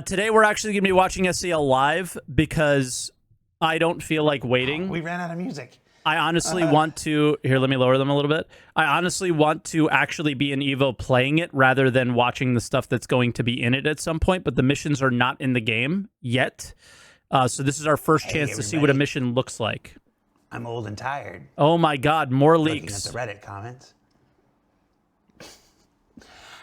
Today we're actually going to be watching SEL live because I don't feel like waiting. We ran out of music. I honestly want to... Here, let me lower them a little bit. I honestly want to actually be in Evo playing it rather than watching the stuff that's going to be in it at some point, but the missions are not in the game yet. So this is our first chance to see what a mission looks like. I'm old and tired. Oh my God, more leaks. Looking at the Reddit comments.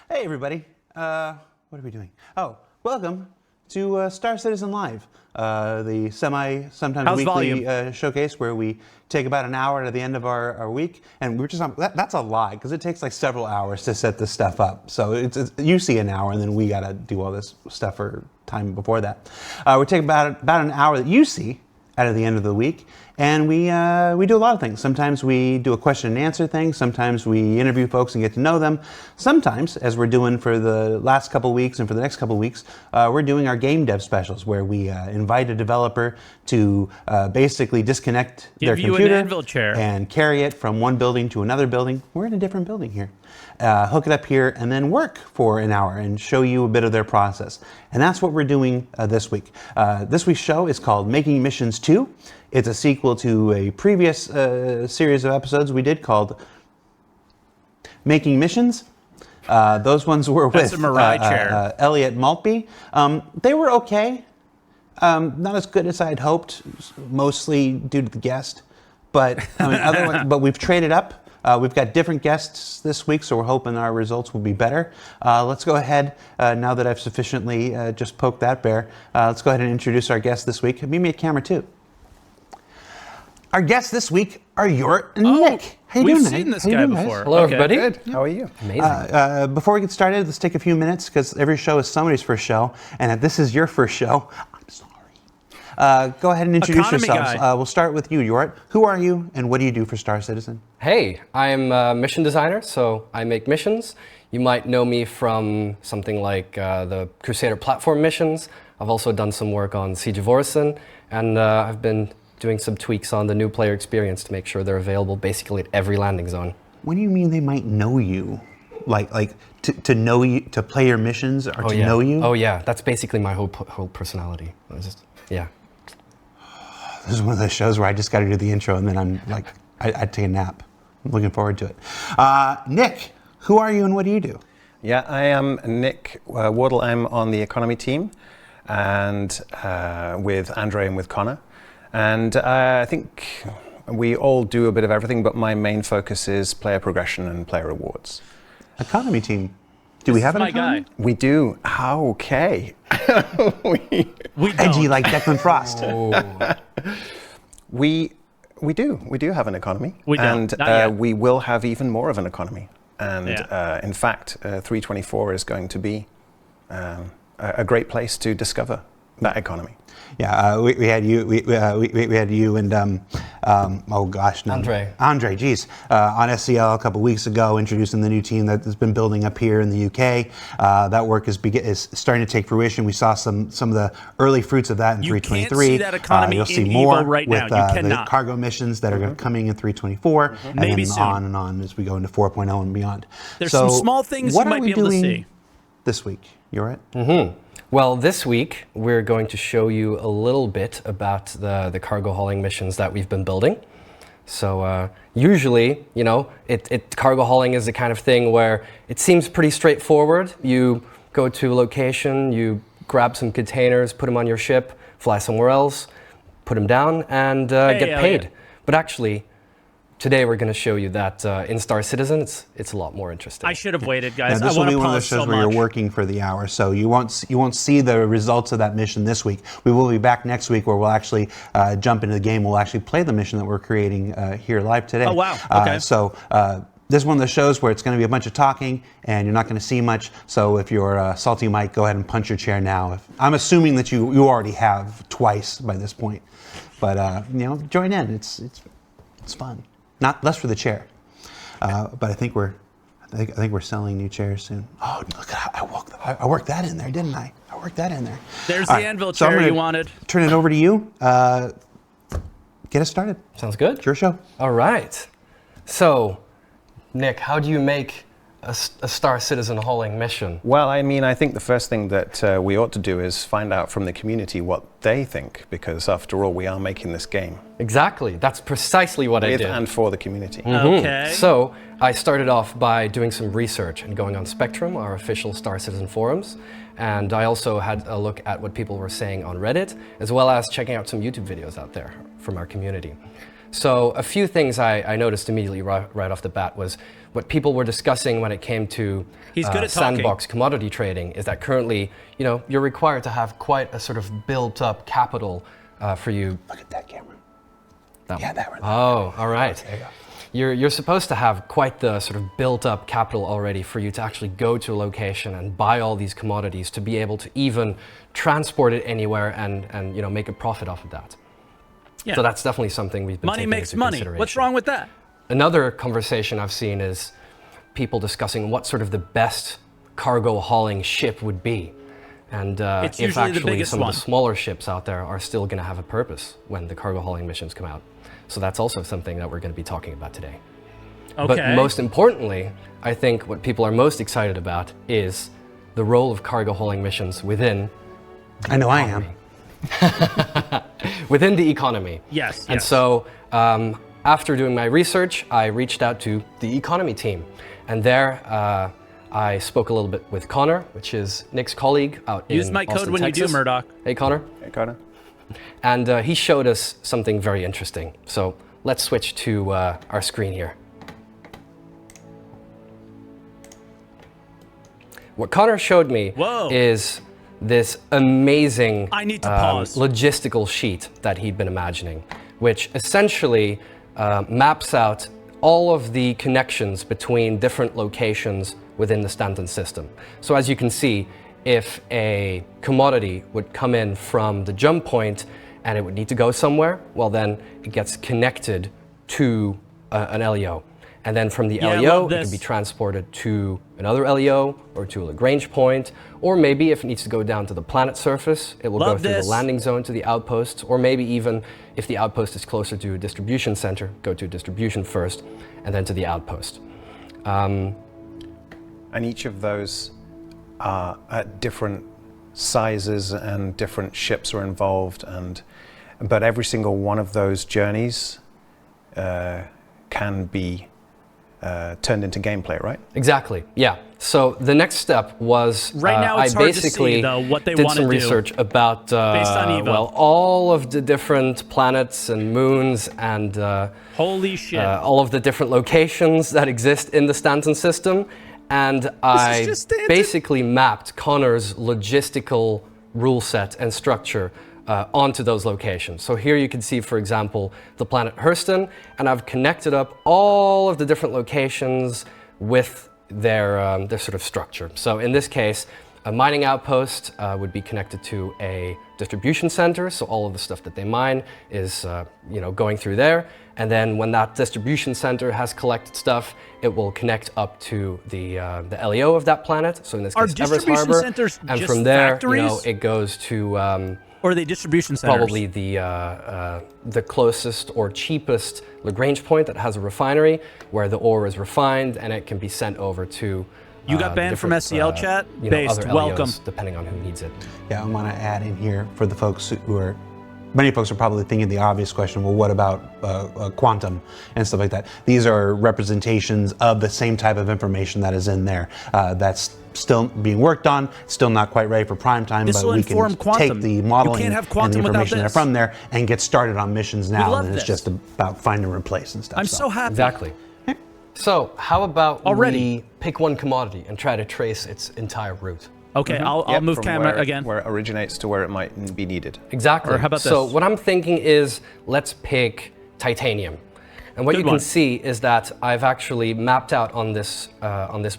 Hey, everybody. What are we doing? Oh, welcome to Star Citizen Live, the sometimes weekly showcase where we take about an hour at the end of our week, and we're just that's a lie because it takes like several hours to set this stuff up. So it's you see an hour, and then we got to do all this stuff for time before that. We take about an hour that you see at the end of the week, and we do a lot of things. Sometimes we do a question and answer thing. Sometimes we interview folks and get to know them. Sometimes, as we're doing for the last couple weeks and for the next couple weeks, we're doing our game dev specials where we invite a developer to basically disconnect their computer and carry it from one building to another building. We're in a different building here. Hook it up here and then work for an hour and show you a bit of their process. And that's what we're doing this week. This week's show is called Making Missions 2. It's a sequel to a previous series of episodes we did called Making Missions. Those ones were with Elliot Maltby. They were okay. Not as good as I had hoped, mostly due to the guest. But I mean, but we've traded up. We've got different guests this week, so we're hoping our results will be better. Let's go ahead, now that I've sufficiently just poked that bear, let's go ahead and introduce our guest this week. Meet me at camera 2. Our guests this week are Jort and Nick. How you doing, We've seen this guy before. Hello, everybody. Good. How are you? Amazing. Before we get started, let's take a few minutes, because every show is somebody's first show, and if this is your first show, I'm sorry. Go ahead and introduce yourselves. We'll start with you, Jort. Who are you, and what do you do for Star Citizen? Hey, I'm a mission designer, so I make missions. You might know me from something like the Crusader platform missions. I've also done some work on Siege of Orison, and I've been doing some tweaks on the new player experience to make sure they're available basically at every landing zone. What do you mean they might know you? Like to know you, to play your missions, or to know you? Oh yeah, that's basically my whole personality. Yeah. This is one of those shows where I just got to do the intro and then I'm like, I'd take a nap. I'm looking forward to it. Nick, who are you and what do you do? Yeah, I am Nick Wardle. I'm on the economy team, and with Andre and with Connor. And I think we all do a bit of everything, but my main focus is player progression and player rewards. Economy team. Do we have an economy? We do. Okay. we edgy like Declan Frost. We do have an economy. We don't. And we will have even more of an economy. And in fact, 324 is going to be a great place to discover that economy. Yeah, we had you. We had you and oh gosh, no. Andre, geez, on SEL a couple weeks ago, introducing the new team that has been building up here in the UK. That work is starting to take fruition. We saw some of the early fruits of that in 323. You can't see that economy you'll see in more Evo right with now. You cannot. The cargo missions that are coming in 324, and Maybe then soon. on and on as we go into 4.0 and beyond. There's some small things you might be able to see this week. You're right. Well, this week, we're going to show you a little bit about the cargo hauling missions that we've been building. So usually, you know, cargo hauling is the kind of thing where it seems pretty straightforward. You go to a location, you grab some containers, put them on your ship, fly somewhere else, put them down, and get paid. But actually, today we're going to show you that in Star Citizen, it's a lot more interesting. I should have waited, guys. Now, this will be one of those shows where you're working for the hour, so you won't see the results of that mission this week. We will be back next week where we'll actually jump into the game. We'll actually play the mission that we're creating here live today. Oh, wow. Okay. This is one of the shows where it's going to be a bunch of talking and you're not going to see much. So if you're SaltEMike, go ahead and punch your chair now. I'm assuming that you already have twice by this point, but you know, join in. It's fun. Not less for the chair, but I think we're selling new chairs soon. Oh, look at I worked that in there, didn't I? I worked that in there. There's the anvil chair you wanted. Turn it over to you. Get us started. Sounds good. It's your show. All right. So, Nick, how do you make a Star Citizen hauling mission? Well, I mean, I think the first thing that we ought to do is find out from the community what they think, because after all, we are making this game. Exactly. That's precisely what I With did. and for the community. Okay. So I started off by doing some research and going on Spectrum, our official Star Citizen forums. And I also had a look at what people were saying on Reddit, as well as checking out some YouTube videos out there from our community. So a few things I noticed immediately right off the bat was what people were discussing when it came to sandbox commodity trading is that currently, you're required to have quite a sort of built up capital for you. Look at that camera. That Yeah, that one. Oh, all right. There you go. You're supposed to have quite the sort of built up capital already for you to actually go to a location and buy all these commodities to be able to even transport it anywhere and make a profit off of that. Yeah. So that's definitely something we've been Money taking makes into money. consideration. What's wrong with that? Another conversation I've seen is people discussing what sort of the best cargo hauling ship would be. And It's if usually the actually biggest some one. of the smaller ships out there are still going to have a purpose when the cargo hauling missions come out. So that's also something that we're going to be talking about today. Okay. But most importantly, I think what people are most excited about is the role of cargo hauling missions within I know I am. within the economy. Yes. And so after doing my research, I reached out to the economy team. And there I spoke a little bit with Connor, which is Nick's colleague out in Use my code Austin, when you Texas. do, Murdoch. Hey, Connor. Hey, Connor. And he showed us something very interesting. So let's switch to our screen here. What Connor showed me is this amazing I need to pause. logistical sheet that he'd been imagining, which essentially maps out all of the connections between different locations within the Stanton system. So as you can see, if a commodity would come in from the jump point and it would need to go somewhere, well then it gets connected to an LEO. And then from the LEO, it can be transported to another LEO or to a Lagrange point, or maybe if it needs to go down to the planet surface, it will go through the landing zone to the outpost, or maybe even if the outpost is closer to a distribution center, go to distribution first, and then to the outpost. And each of those are at different sizes and different ships are involved, but every single one of those journeys can be turned into gameplay, right? Exactly. Yeah. So the next step was Right now it's I hard to basically see, though, what they did wanna some do research about based on Evo. well, all of the different planets and moons and Holy shit. all of the different locations that exist in the Stanton system, and I just Stanton? basically mapped Connor's logistical rule set and structure onto those locations. So here you can see, for example, the planet Hurston, and I've connected up all of the different locations with their sort of structure. So in this case, a mining outpost would be connected to a distribution center, so all of the stuff that they mine is going through there. And then when that distribution center has collected stuff, it will connect up to the LEO of that planet. So in this case, Everest distribution Harbor, centers and just from there, factories? it goes to or are they distribution centers? probably the closest or cheapest Lagrange point that has a refinery where the ore is refined and it can be sent over to. You got banned from different, SCL chat? Based, Based, welcome. depending on who needs it. Yeah, I want to add in here for the folks who are, many folks are probably thinking the obvious question, well, what about quantum and stuff like that? These are representations of the same type of information that is in there. That's still being worked on, still not quite ready for prime time, This but will we can inform quantum. take the modeling You can't have and the quantum without information that are this. from there and get started on missions now, love and it's this. just about find and replace and stuff. I'm so happy. Exactly. So how about Already. we pick one commodity and try to trace its entire route? Okay, I'll Yep, move from camera where, again. Where it originates to where it might be needed. Exactly. Or how about So this? what I'm thinking is let's pick titanium. And what Good you can one. see is that I've actually mapped out on this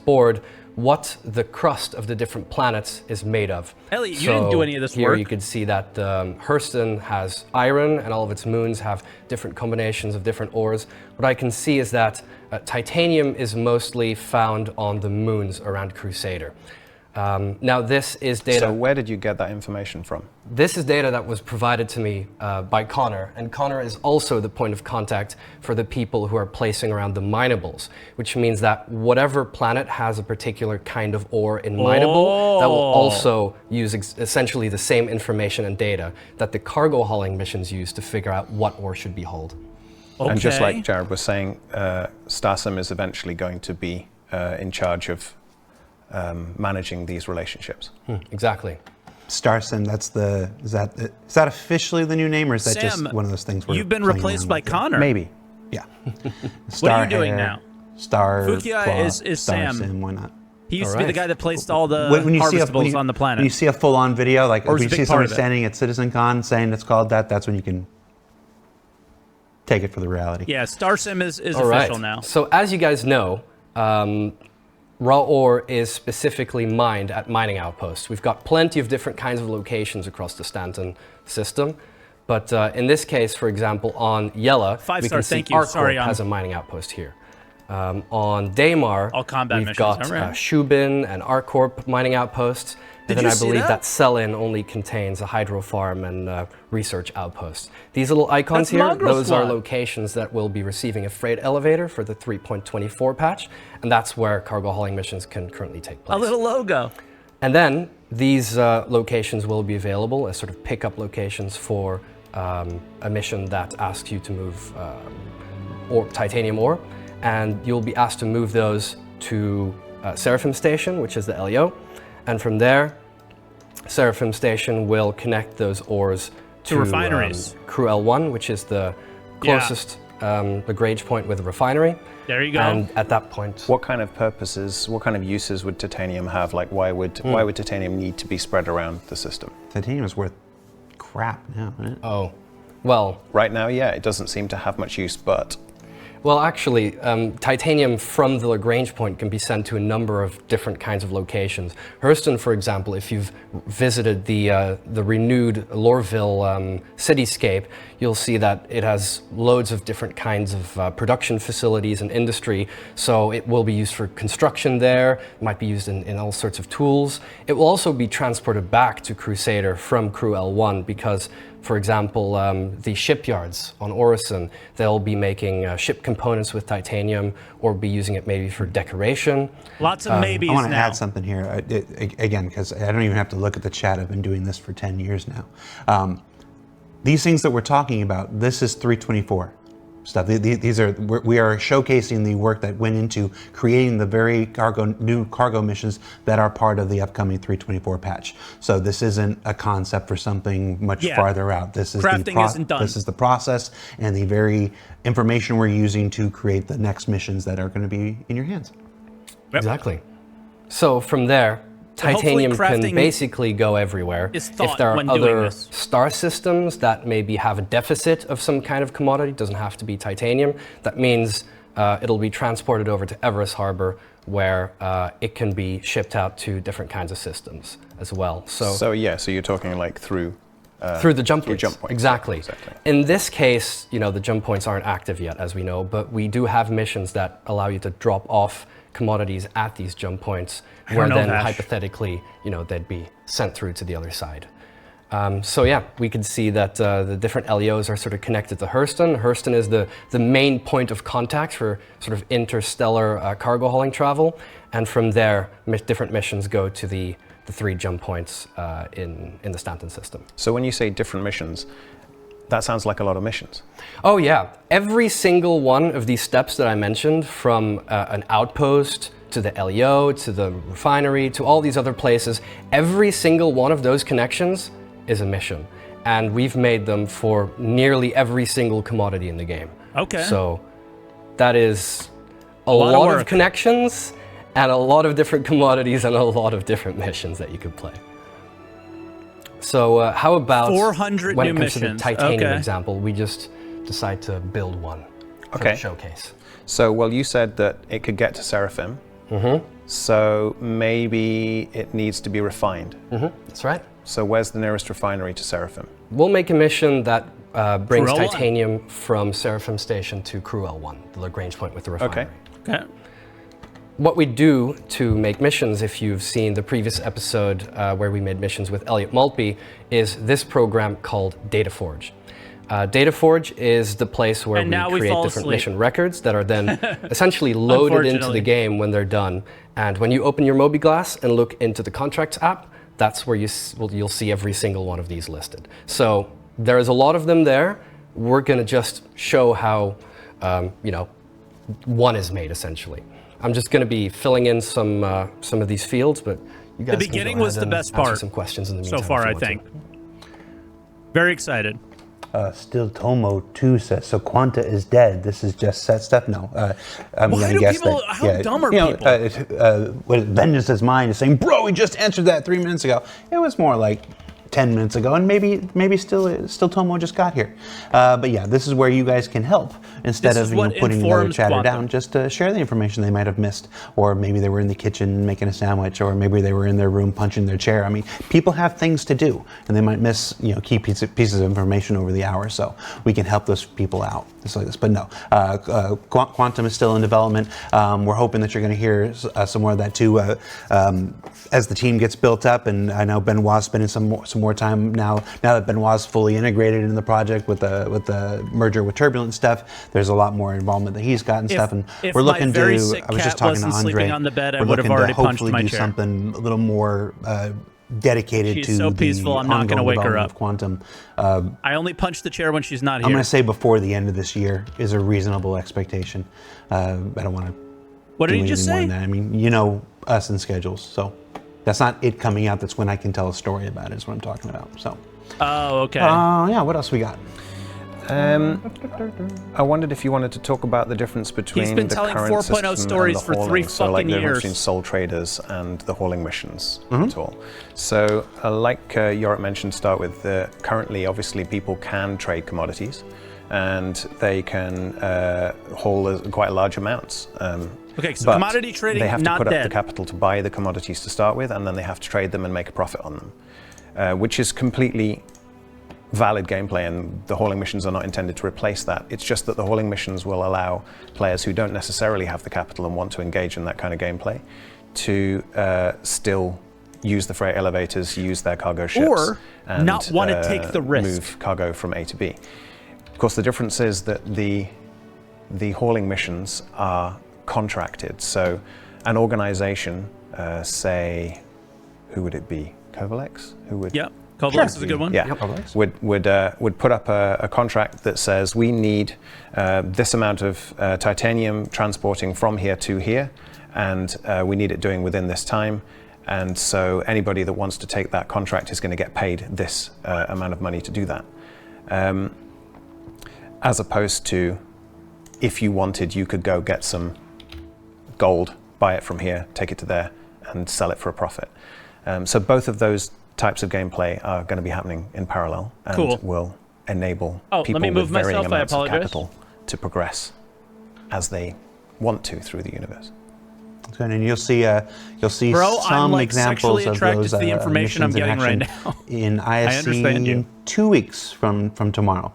board what the crust of the different planets is made of. Elliot, you didn't do any of this here work. you can see that Hurston has iron and all of its moons have different combinations of different ores. What I can see is that titanium is mostly found on the moons around Crusader. Now this is data. So where did you get that information from? This is data that was provided to me by Connor, and Connor is also the point of contact for the people who are placing around the minables, which means that whatever planet has a particular kind of ore in mineable, that will also use essentially the same information and data that the cargo hauling missions use to figure out what ore should be hauled. Okay. And just like Jared was saying, StarSim is eventually going to be in charge of managing these relationships. Exactly. StarSim, is that officially the new name, or is that Sam, just one of those things? You've been replaced by Connor. Maybe. Yeah. What are you doing now? Star. Fukia is StarSim, Sam. why not? He used to be the guy that placed all the When you see harvestables on the planet. When you see a full-on video, like Or if is you a big see part someone of it? standing at CitizenCon saying it's called that, that's when you can take it for the reality. Yeah, StarSim is All official right. now. So as you guys know, raw ore is specifically mined at mining outposts. We've got plenty of different kinds of locations across the Stanton system. But in this case, for example, on Yela, we can see ArcCorp has a mining outpost here. On Daymar, All combat we've missions, got right? Shubin and ArcCorp mining outposts. Did And you then I see believe that? that Selin only contains a hydro farm and research outpost. These little icons That's here, Mongrel those are Squad. locations that will be receiving a freight elevator for the 3.24 patch, and that's where cargo hauling missions can currently take place. A little logo. And then these locations will be available as sort of pickup locations for a mission that asks you to move titanium ore, and you'll be asked to move those to Seraphim Station, which is the LEO, and from there, Seraphim Station will connect those ores To refineries. Crew L1, which is the closest Lagrange point with a refinery. There you go. And at that point, What kind of purposes, what kind of uses would titanium have? Like why would titanium need to be spread around the system? Titanium is worth crap now, isn't it? oh, well, Right now, yeah, it doesn't seem to have much use, but Well, actually, titanium from the Lagrange point can be sent to a number of different kinds of locations. Hurston, for example, if you've visited the renewed Lorville cityscape, you'll see that it has loads of different kinds of production facilities and industry. So it will be used for construction there, it might be used in all sorts of tools. It will also be transported back to Crusader from Crew L1 because, for example, the shipyards on Orison, they'll be making ship components with titanium or be using it maybe for decoration. Lots of maybes I want to now. add something here, again, because I don't even have to look at the chat. I've been doing this for 10 years now. These things that we're talking about, this is 324 stuff. These are, we are showcasing the work that went into creating the very new cargo missions that are part of the upcoming 324 patch. So this isn't a concept for something much farther out. This is Crafting isn't done. This is the process and the very information we're using to create the next missions that are going to be in your hands. Yep. Exactly. So from there, titanium hopefully can basically go everywhere. is thought If there are when doing other this. star systems that maybe have a deficit of some kind of commodity, doesn't have to be titanium, that means it'll be transported over to Everest Harbor where it can be shipped out to different kinds of systems as well. so you're talking like through through the jump points. jump points. Exactly. Exactly. In this case, the jump points aren't active yet, as we know, but we do have missions that allow you to drop off commodities at these jump points, where know, then Vash. hypothetically, they'd be sent through to the other side. So yeah, we can see that the different LEOs are sort of connected to Hurston. Hurston is the main point of contact for sort of interstellar cargo hauling travel, and from there, different missions go to the three jump points in the Stanton system. So when you say different missions, that sounds like a lot of missions. Oh yeah, every single one of these steps that I mentioned, from an outpost to the LEO, to the refinery, to all these other places, every single one of those connections is a mission. And we've made them for nearly every single commodity in the game. Okay. So that is a lot of lot work. of connections and a lot of different commodities and a lot of different missions that you could play. So how about 400 when new it comes to the missions. titanium Okay. example, we just decide to build one for Okay. the showcase. So, well, you said that it could get to Seraphim. Mm-hmm. So maybe it needs to be refined. That's right. So where's the nearest refinery to Seraphim? We'll make a mission that brings Crew L1. titanium from Seraphim Station to Crew L1, the Lagrange point with the refinery. Okay. what we do to make missions, if you've seen the previous episode where we made missions with Elliot Maltby, is this program called DataForge. DataForge is the place where we create different mission records that are then essentially loaded into the game when they're done. And when you open your mobiGlas and look into the Contracts app, that's where you'll see every single one of these listed. So there is a lot of them there. We're going to just show how, one is made, essentially. I'm just going to be filling in some of these fields, but you guys the beginning can was the best part. Some questions in the meantime so far, I think. Very excited. Still Tomo 2 says, so Quanta is dead. This is just set stuff. No, I'm going to guess that. How dumb are people? Vengeance is Mine is saying, bro, we just answered that 3 minutes ago. It was more like 10 minutes ago, and maybe still Tomo just got here. But yeah, this is where you guys can help instead of putting another chatter down. Just share the information they might have missed, or maybe they were in the kitchen making a sandwich, or maybe they were in their room punching their chair. I mean, people have things to do, and they might miss key pieces of information over the hour. So we can help those people out. Just like this. But no, Quantum is still in development. We're hoping that you're going to hear some more of that too as the team gets built up. And I know Benoit's spending some more time now that Benoit's fully integrated in the project with the merger with Turbulent stuff. There's a lot more involvement that he's got and stuff. And we're looking to. I was just talking to Andre. On the bed, I we're would have looking already to hopefully punched my do chair. something a little more. Dedicated she's to so peaceful, I'm not going to wake her up. Of Quantum. I only punch the chair when she's not here. I'm going to say before the end of this year is a reasonable expectation. I don't want to. What did you just say? I mean, you know us and schedules, so that's not it coming out. That's when I can tell a story about it. Is what I'm talking about. So. Oh, okay. Yeah. What else we got? I wondered if you wanted to talk about the difference between the current 4.0 stories for 3 fucking the years. Between Soul Traders and the hauling missions at all. So, like Yorit mentioned, to start with, currently, obviously, people can trade commodities, and they can haul quite large amounts. Okay, so commodity trading, they have to not put dead. up the capital to buy the commodities to start with, and then they have to trade them and make a profit on them, which is completely valid gameplay, and the hauling missions are not intended to replace that. It's just that the hauling missions will allow players who don't necessarily have the capital and want to engage in that kind of gameplay to still use the freight elevators, use their cargo ships, or and not want to take the risk. Move cargo from A to B. Of course, the difference is that the hauling missions are contracted. So an organization, say, who would it be? Kovalex? Who would? Yeah. Kovalex is a good one. Yeah, would put up a contract that says we need this amount of titanium transporting from here to here, and we need it doing within this time. And so anybody that wants to take that contract is going to get paid this amount of money to do that. As opposed to, if you wanted, you could go get some gold, buy it from here, take it to there, and sell it for a profit. So both of those types of gameplay are going to be happening in parallel, and will enable people with varying amounts of capital to progress as they want to through the universe. And you'll see Bro, some I'm examples of those to the information I'm getting right now. in ISC 2 weeks from tomorrow.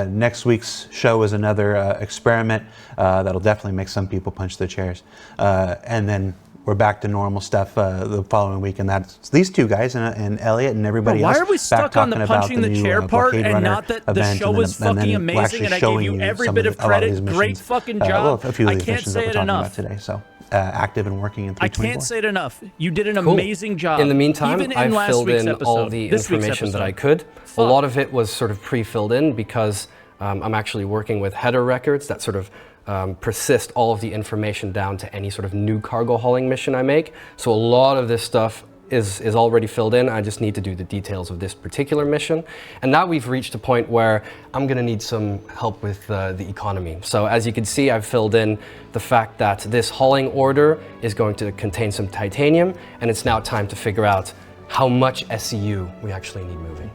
Next week's show is another experiment that'll definitely make some people punch their chairs, and then we're back to normal stuff the following week, and that's these two guys and Elliot and everybody else. Why are we stuck on the punching the chair part and not that the show was fucking amazing and I gave you every bit of credit? Great fucking job. A few of I these can't missions say that it we're talking enough. about today. So active and working in 3.24. I can't say it enough. You did an amazing job. In the meantime, Even in I've last filled week's in episode, all the information that I could. A lot of it was sort of pre-filled in because I'm actually working with header records that sort of persist all of the information down to any sort of new cargo hauling mission I make. So a lot of this stuff is already filled in. I just need to do the details of this particular mission. And now we've reached a point where I'm going to need some help with the economy. So as you can see, I've filled in the fact that this hauling order is going to contain some titanium, and it's now time to figure out how much SCU we actually need moving.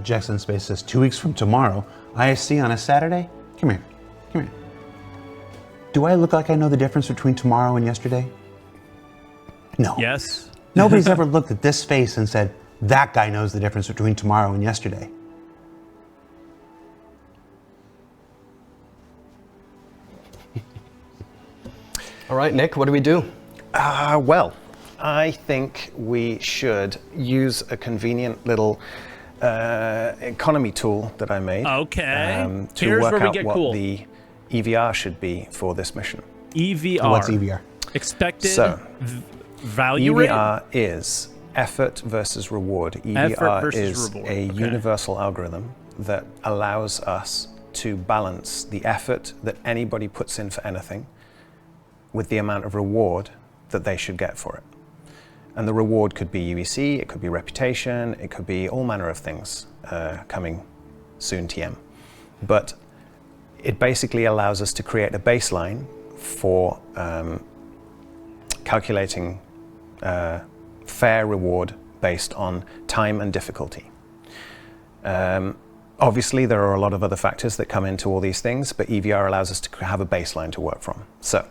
Jackson Space says 2 weeks from tomorrow, ISC on a Saturday? Come here. Do I look like I know the difference between tomorrow and yesterday? No. Yes. Nobody's ever looked at this face and said, that guy knows the difference between tomorrow and yesterday. All right, Nick, what do we do? Well, I think we should use a convenient little economy tool that I made. Okay. To Here's work where we out get what cool. the EVR should be for this mission. EVR. What's EVR? Expected So, value rate? EVR is effort versus reward. Effort EVR versus is reward, a okay. universal algorithm that allows us to balance the effort that anybody puts in for anything with the amount of reward that they should get for it. And the reward could be UEC, it could be reputation, it could be all manner of things coming soon TM. But it basically allows us to create a baseline for calculating fair reward based on time and difficulty. Obviously, there are a lot of other factors that come into all these things, but EVR allows us to have a baseline to work from. So,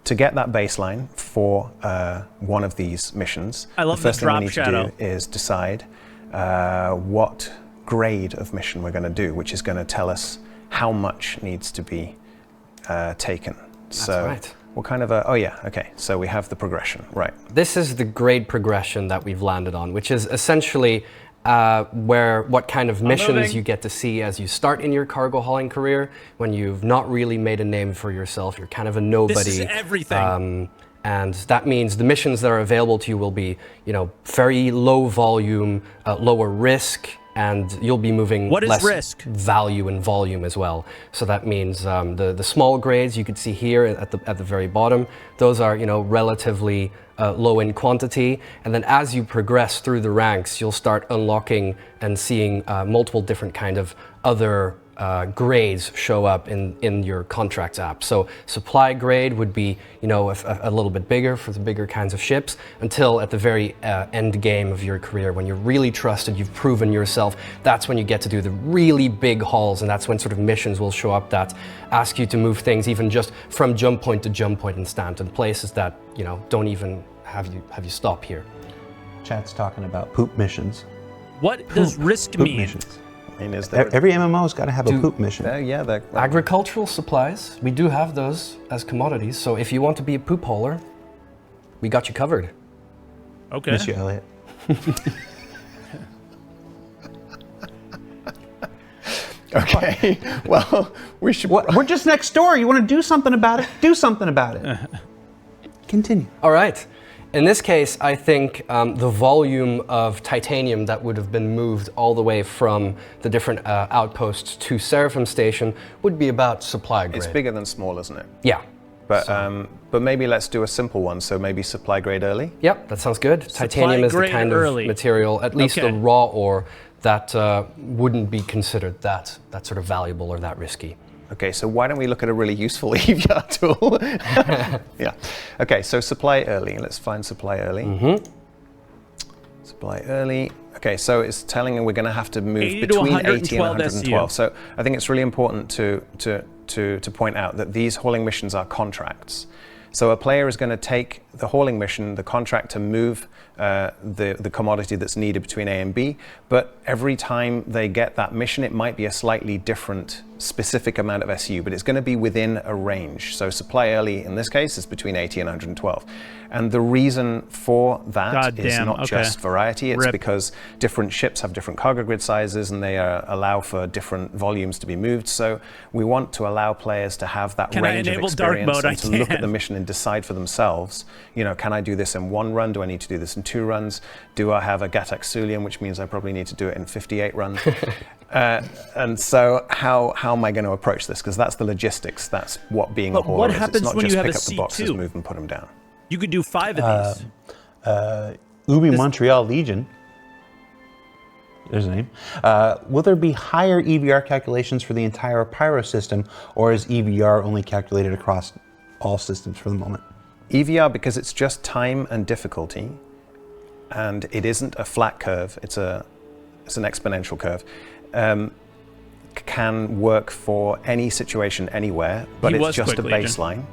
to get that baseline for one of these missions, I love the first the thing we drop need shadow. to do is decide what grade of mission we're going to do, which is going to tell us how much needs to be taken. That's so, right. what kind of a? Oh yeah, okay. So we have the progression, right? This is the grade progression that we've landed on, which is essentially what kind of missions moving. you get to see as you start in your cargo hauling career, when you've not really made a name for yourself, you're kind of a nobody. This is everything. And that means the missions that are available to you will be, very low volume, lower risk, and you'll be moving What is less risk? value and volume as well. So that means the small grades you could see here at the very bottom, those are relatively low in quantity, and then as you progress through the ranks, you'll start unlocking and seeing multiple different kind of other grades show up in your contracts app. So supply grade would be a little bit bigger for the bigger kinds of ships, until at the very end game of your career, when you're really trusted, you've proven yourself, that's when you get to do the really big hauls, and that's when sort of missions will show up that ask you to move things even just from jump point to jump point and stand in places that don't even have you stop here. Chat's talking about poop missions. What does risk Poop mean? missions. I mean, is there? Every MMO's got to have a poop mission. Yeah, Agricultural supplies, we do have those as commodities, so if you want to be a poop hauler, we got you covered. Okay. Miss you, Elliot. Okay. Well, we should. We're just next door. You want to do something about it? Do something about it. Continue. All right. In this case, I think the volume of titanium that would have been moved all the way from the different outposts to Seraphim Station would be about supply grade. It's bigger than small, isn't it? Yeah. But maybe let's do a simple one. So maybe supply grade early. Yep, that sounds good. Titanium is the grade kind early. of material, at least Okay. the raw ore, that wouldn't be considered that sort of valuable or that risky. Okay, so why don't we look at a really useful EVR tool? Yeah. Okay, so supply early. Let's find supply early. Mm-hmm. Supply early. Okay, so it's telling we're going to have to move 80 to between 80 and 112 112. So I think it's really important to point out that these hauling missions are contracts. So a player is going to take the hauling mission, the contract, to move the commodity that's needed between A and B, but every time they get that mission, it might be a slightly different specific amount of SU, but it's going to be within a range. So supply early in this case is between 80 and 112. And the reason for that is not just variety, it's because different ships have different cargo grid sizes and they allow for different volumes to be moved. So we want to allow players to have that range of experience and to look at the mission and decide for themselves, can I do this in one run? Do I need to do this in 2 runs? Do I have a Gatak Sulian, which means I probably need to do it in 58 runs? And so how am I going to approach this? Because that's the logistics. That's what being a hauler what is. happens it's not when just you have pick a up the boxes, C2? move and put them down. You could do 5 of these. Ubi Montreal Legion. There's a name. Will there be higher EVR calculations for the entire Pyro system, or is EVR only calculated across all systems for the moment? EVR, because it's just time and difficulty, and it isn't a flat curve, it's an exponential curve, can work for any situation anywhere, but it's just a baseline.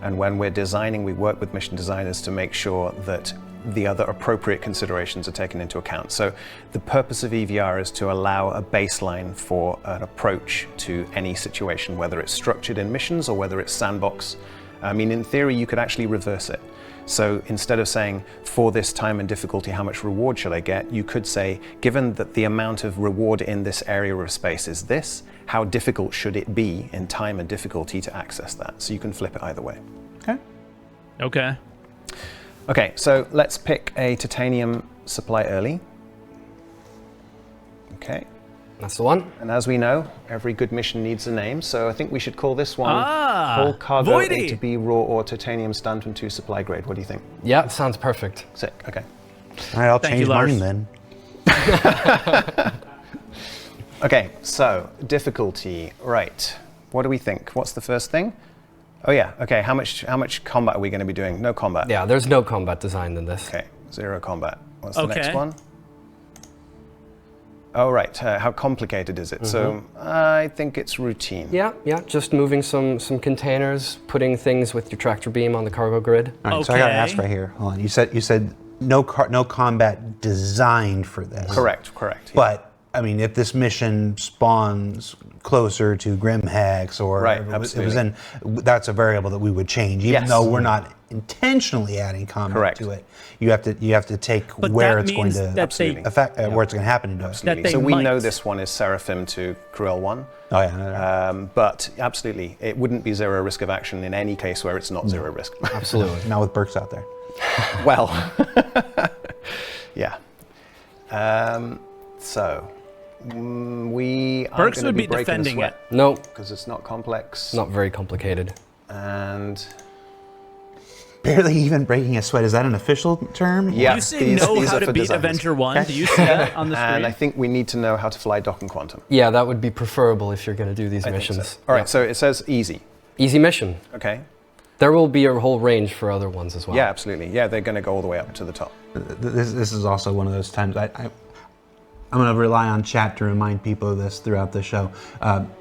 And when we're designing, we work with mission designers to make sure that the other appropriate considerations are taken into account. So the purpose of EVR is to allow a baseline for an approach to any situation, whether it's structured in missions or whether it's sandbox I mean, in theory, you could actually reverse it. So instead of saying, for this time and difficulty, how much reward should I get? You could say, given that the amount of reward in this area of space is this, how difficult should it be in time and difficulty to access that? So you can flip it either way. Okay. Okay. Okay, so let's pick a titanium supply early. Okay. That's the one. And as we know, every good mission needs a name, so I think we should call this one Whole Cargo Voidy. A to B Raw or Titanium Stanton 2 Supply Grade. What do you think? Yeah, sounds perfect. Sick, okay. All right, I'll Thank change you, Lars. mine then. Okay, so difficulty, right. What do we think? What's the first thing? Oh yeah, okay, how much combat are we going to be doing? No combat. Yeah, there's no combat designed in this. Okay, 0 combat. What's the next Okay. one? Oh right, how complicated is it? So I think it's routine. Yeah, just moving some containers, putting things with your tractor beam on the cargo grid. All right, so I got to Okay. ask right here. Hold on. You said no combat designed for this. Correct. Yeah. But I mean, if this mission spawns closer to Grimhex or Right, whatever it was absolutely. in, that's a variable that we would change, even Yes. though we're not intentionally adding combat Correct. to it. You have to take But where that it's going means to that they- affect where it's going to happen to us. That they So we know might. this one is Seraphim to Cruel 1. Oh yeah, But absolutely, it wouldn't be zero risk of action in any case where it's not zero risk. Absolutely. not with Burks out there. Well, yeah. We are Burks gonna would be breaking a defending sweat No, because it's not complex. not very complicated. And Barely even breaking a sweat. Is that an official term? yeah, You say know these how are to for beat designers. Avenger 1. Do you see that on the screen? And I think we need to know how to fly Dock and Quantum. Yeah, that would be preferable if you're going to do these I think missions. so. All right, Yeah. so it says easy. Easy mission. Okay. There will be a whole range for other ones as well. Yeah, absolutely. Yeah, they're going to go all the way up to the top. This is also one of those times I'm going to rely on chat to remind people of this throughout the show.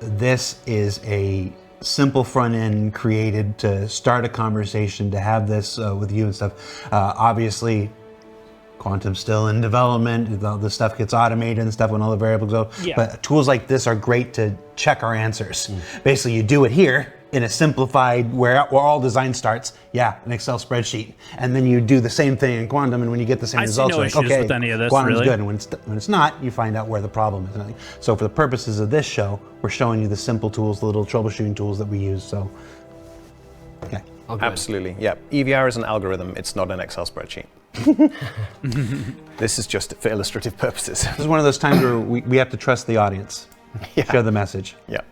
This is a simple front end created to start a conversation, to have this with you and stuff. Obviously, Quantum's still in development. The stuff gets automated and stuff when all the variables go. Yeah. But tools like this are great to check our answers. Basically, you do it here in a simplified, where all design starts, an Excel spreadsheet. And then you do the same thing in Quantum, and when you get the same I see results, no you're like, issues okay, with any of this, Quantum's really. good. And when it's not, you find out where the problem is. So for the purposes of this show, we're showing you the simple tools, the little troubleshooting tools that we use. So, okay. Oh, good. Absolutely. Yeah. EVR is an algorithm. It's not an Excel spreadsheet. This is just for illustrative purposes. This is one of those times where we have to trust the audience. Yeah. Share the message. Yeah.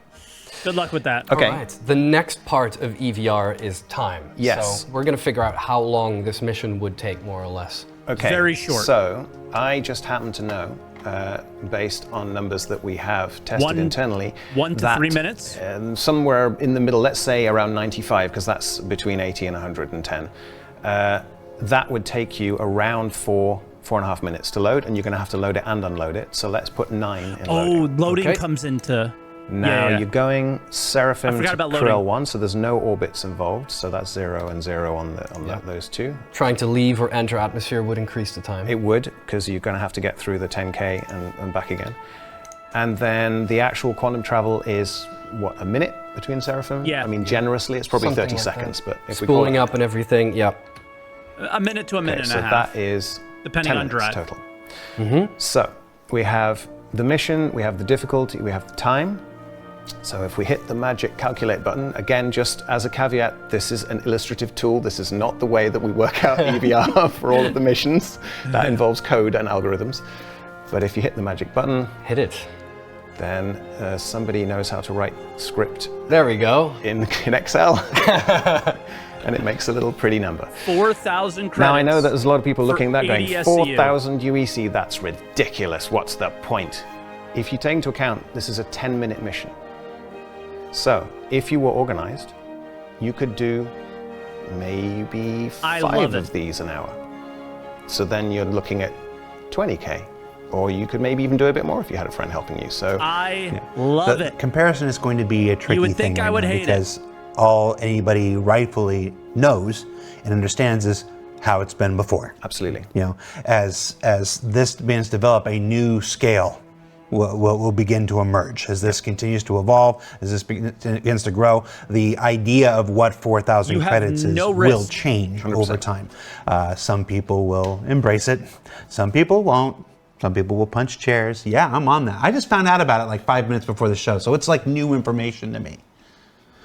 Good luck with that. Okay. All right. The next part of EVR is time. Yes. So we're going to figure out how long this mission would take, more or less. Okay. Very short. So I just happen to know, based on numbers that we have tested internally, 1 to that, 3 minutes? somewhere in the middle, let's say around 95, because that's between 80 and 110. That would take you around 4.5 minutes to load, and you're going to have to load it and unload it. So let's put 9 in Oh, loading. loading Okay. comes into... Now yeah. you're going Seraphim I forgot to about Krill loading. 1, so there's no orbits involved. So that's 0 and 0 on those two. Trying to leave or enter atmosphere would increase the time. It would, because you're going to have to get through the 10K and back again. And then the actual quantum travel is, what, a minute between Seraphim? Yeah. I mean, generously, it's probably Something 30 like seconds, that. but if we call Spooling it, up and everything, yeah. A minute to a minute okay, and so a half. that is Depending 10 on minutes drive. total. So we have the mission, we have the difficulty, we have the time. So if we hit the magic calculate button, again, just as a caveat, this is an illustrative tool. This is not the way that we work out EVR for all of the missions. That involves code and algorithms. But if you hit the magic button, Hit it. then somebody knows how to write script There we go. in Excel. And it makes a little pretty number. 4,000 credits. Now I know that there's a lot of people for looking at that going, 80 SCU. 4,000 UEC, that's ridiculous. What's the point? If you take into account, this is a 10-minute mission. So if you were organized, you could do maybe I 5 love of it. these an hour. So then you're looking at 20K. Or you could maybe even do a bit more if you had a friend helping you. So I love The it. comparison is going to be a tricky would thing think I right would now hate it. because all anybody rightfully knows and understands is how it's been before. absolutely. You know, as this begins to develop a new scale will begin to emerge as this continues to evolve, as this begins to grow. The idea of what 4,000 credits is will change 100%. Over time. Some people will embrace it, some people won't. Some people will punch chairs. Yeah, I'm on that. I just found out about it like 5 minutes before the show, so it's like new information to me.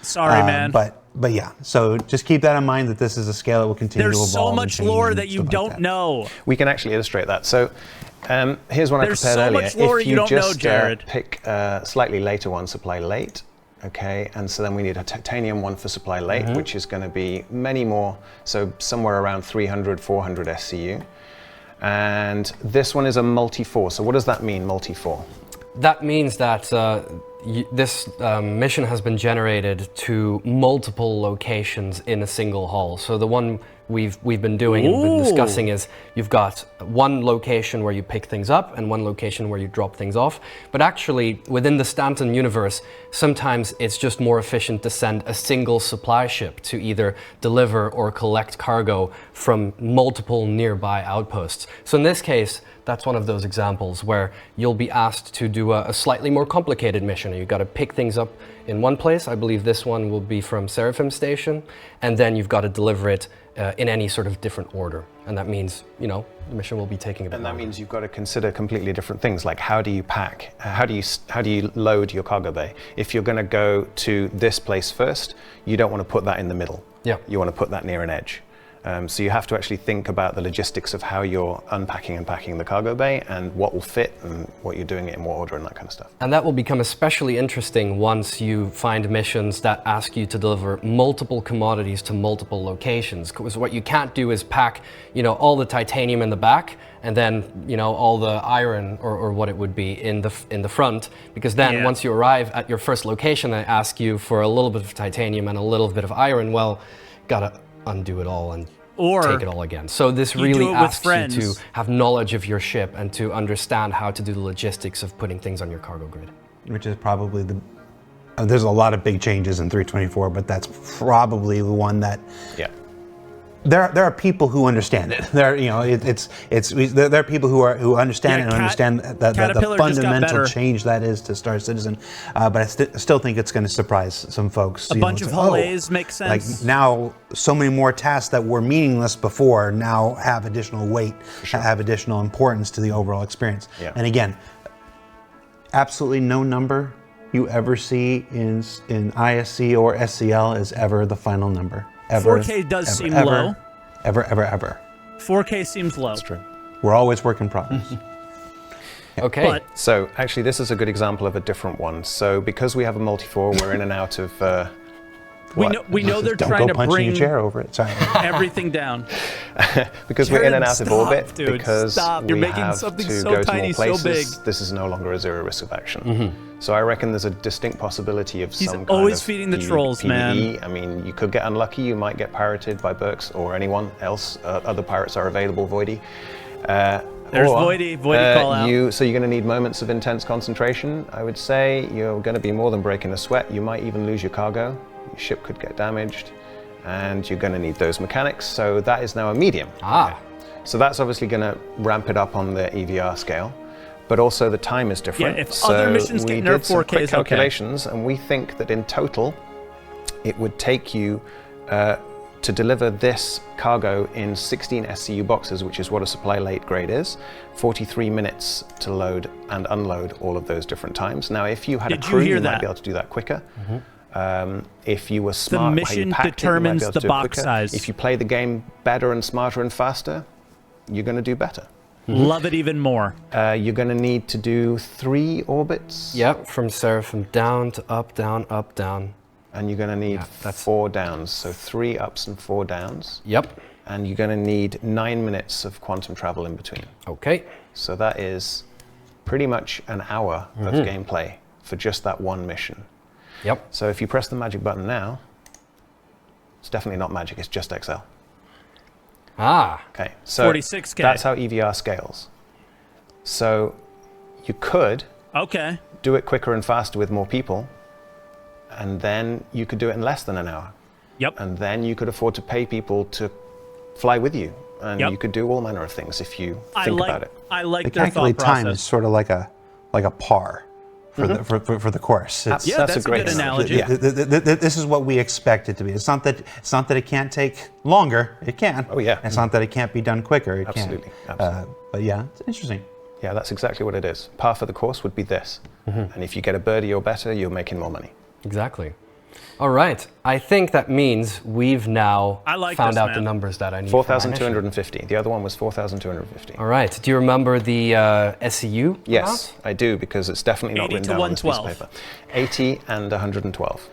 Sorry, man. But yeah, so just keep that in mind that this is a scale that will continue to evolve. There's so much lore that you don't know. We can actually illustrate that. So here's one I prepared There's earlier. so much lore if you don't know, just Jared. Pick a slightly later one, supply late. Okay, and so then we need a titanium one for supply late, which is going to be many more, so somewhere around 300, 400 SCU. And this one is a multi-4. So what does that mean, multi-4? That means that this mission has been generated to multiple locations in a single hull. So the one we've been doing and been discussing is you've got one location where you pick things up and one location where you drop things off. But actually, within the Stanton universe, sometimes it's just more efficient to send a single supply ship to either deliver or collect cargo from multiple nearby outposts. So in this case, that's one of those examples where you'll be asked to do a slightly more complicated mission. You've got to pick things up in one place. I believe this one will be from Seraphim Station, and then you've got to deliver it in any sort of different order. And that means, you know, the mission will be taking a bit longer. And that means you've got to consider completely different things, like how do you pack, how do you load your cargo bay? If you're going to go to this place first, you don't want to put that in the middle. Yeah. You want to put that near an edge. So you have to actually think about the logistics of how you're unpacking and packing the cargo bay and what will fit and what you're doing it in what order and that kind of stuff. And that will become especially interesting once you find missions that ask you to deliver multiple commodities to multiple locations. Because what you can't do is pack, you know, all the titanium in the back and then, you know, all the iron or what it would be in the front. Because then once you arrive at your first location, they ask you for a little bit of titanium and a little bit of iron. Well, gotta undo it all and take it all again. So this really asks you to have knowledge of your ship and to understand how to do the logistics of putting things on your cargo grid. Which is probably there's a lot of big changes in 324, but that's probably the one that there are people who understand it. There, you know, there are people who understand it and understand the fundamental change that is to Star Citizen. But I still think it's going to surprise some folks. A bunch of hull A's make sense. Like now, so many more tasks that were meaningless before now have additional weight, have additional importance to the overall experience. Yeah. And again, absolutely no number you ever see in ISC or SCL is ever the final number. Ever, 4K does seem ever, low. Ever. 4K seems low. That's true. We're always work in progress. Okay. So actually, this is a good example of a different one. So because we have a multi-4, we're in and out of. We know they're trying to bring Don't go punching your chair over it. Sorry. everything down. Because we're in and out of orbit. Dude, because You're we making have something to so go tiny, to more places. so big. This is no longer a zero risk of action. So I reckon there's a distinct possibility of some kind always of feeding the trolls, PvE. man. I mean, you could get unlucky. You might get pirated by Burks or anyone else. Other pirates are available, Voidy. There's Voidy call out. So you're going to need moments of intense concentration. I would say you're going to be more than breaking a sweat. You might even lose your cargo. Your ship could get damaged. And you're going to need those mechanics. So that is now a medium. Ah. So that's obviously going to ramp it up on the EVR scale. But also the time is different. Yeah, if other missions get nerfed, 4K some quick is calculations, and we think that in total, it would take you to deliver this cargo in 16 SCU boxes, which is what a supply late grade is, 43 minutes to load and unload all of those different times. Now, if you had a crew, you might be able to do that quicker. If you were smart, the mission determines the box size. If you play the game better and smarter and faster, you're going to do better. Love it even more. You're going to need to do 3 orbits. Yep, from Seraphim down to up, down, up, down. And you're going to need 4 downs, so 3 ups and 4 downs. Yep. And you're going to need 9 minutes of quantum travel in between. Okay. So that is pretty much an hour of gameplay for just that one mission. Yep. So if you press the magic button now, it's definitely not magic, it's just Excel. Ah. Okay, so 46K. That's how EVR scales. So you could do it quicker and faster with more people, and then you could do it in less than an hour. Yep. And then you could afford to pay people to fly with you, and you could do all manner of things if you think about it. I like They their thought calculate time process. as sort of like a like a par for the course. Yeah, that's a great analogy. This is what we expect it to be. It's not that it can't take longer. It can. Oh yeah. It's not that it can't be done quicker. It Absolutely. can. Absolutely. But yeah, it's interesting. Yeah, that's exactly what it is. Par for the course would be this. And if you get a birdie or better, you're making more money. Exactly. All right. I think that means we've now found out the numbers that I need. 4,250. The other one was 4,250. All right. Do you remember the SEU? Yes, I do, because it's definitely not 80 written to down on this piece of 112. paper. 80 and 112.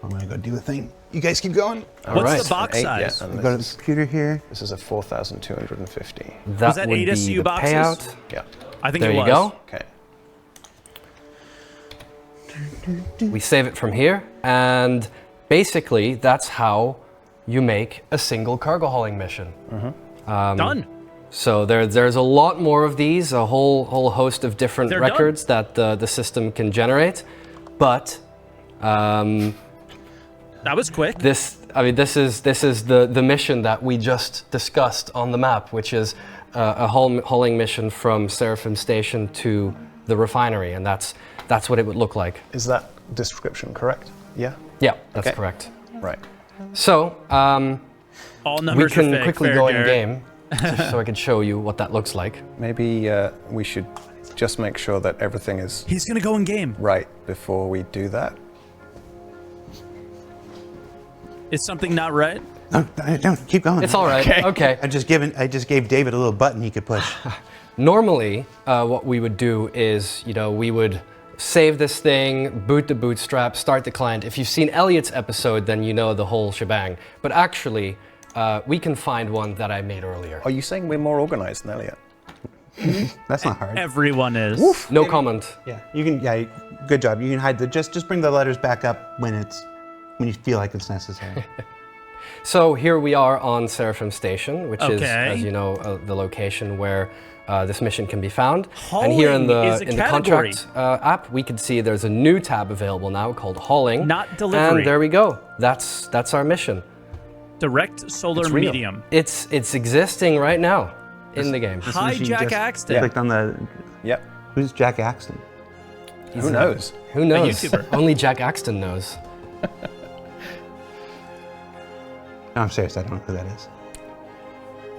I'm gonna go do a thing. You guys keep going. What's the box size? Yeah, and Go to the computer here. this is a 4,250. That that would 8 be SU the boxes? payout. Yeah. I think There it you was. go. Okay. We save it from here, and basically that's how you make a single cargo hauling mission. Done. So there's a lot more of these, a whole host of different They're records that the system can generate, but That was quick. this is the mission that we just discussed on the map, which is a hauling mission from Seraphim Station to the refinery, and that's what it would look like. Is that description correct? Yeah? Yeah, that's Okay. correct. Right. So All we numbers can are fake. quickly Fair, go in Jared. game so I can show you what that looks like. Maybe we should just make sure that everything is He's gonna go in game. right before we do that. Is something not right? No, don't keep going. It's all right. Okay. I just gave David a little button he could push. Normally, what we would do is, we would save this thing, boot the bootstrap, start the client. If you've seen Elliot's episode, then you know the whole shebang. But actually, we can find one that I made earlier. Are you saying we're more organized than Elliot? That's not hard. Everyone is. No comment. Yeah, you can. Yeah, good job. You can hide the. Just bring the letters back up when you feel like it's necessary. So here we are on Seraphim Station, which is, Okay. as you know, the location where this mission can be found. And here in Hauling is a the category. contract app, we can see there's a new tab available now called Hauling. Not delivery. And there we go. That's our mission. Direct solar It's real. medium. It's existing right now in the game. Hi, Machine Jack just Axton. Clicked on the. Yep. Who's Jack Axton? Who knows? Who knows? YouTuber. Only Jack Axton knows. No, I'm serious. I don't know who that is.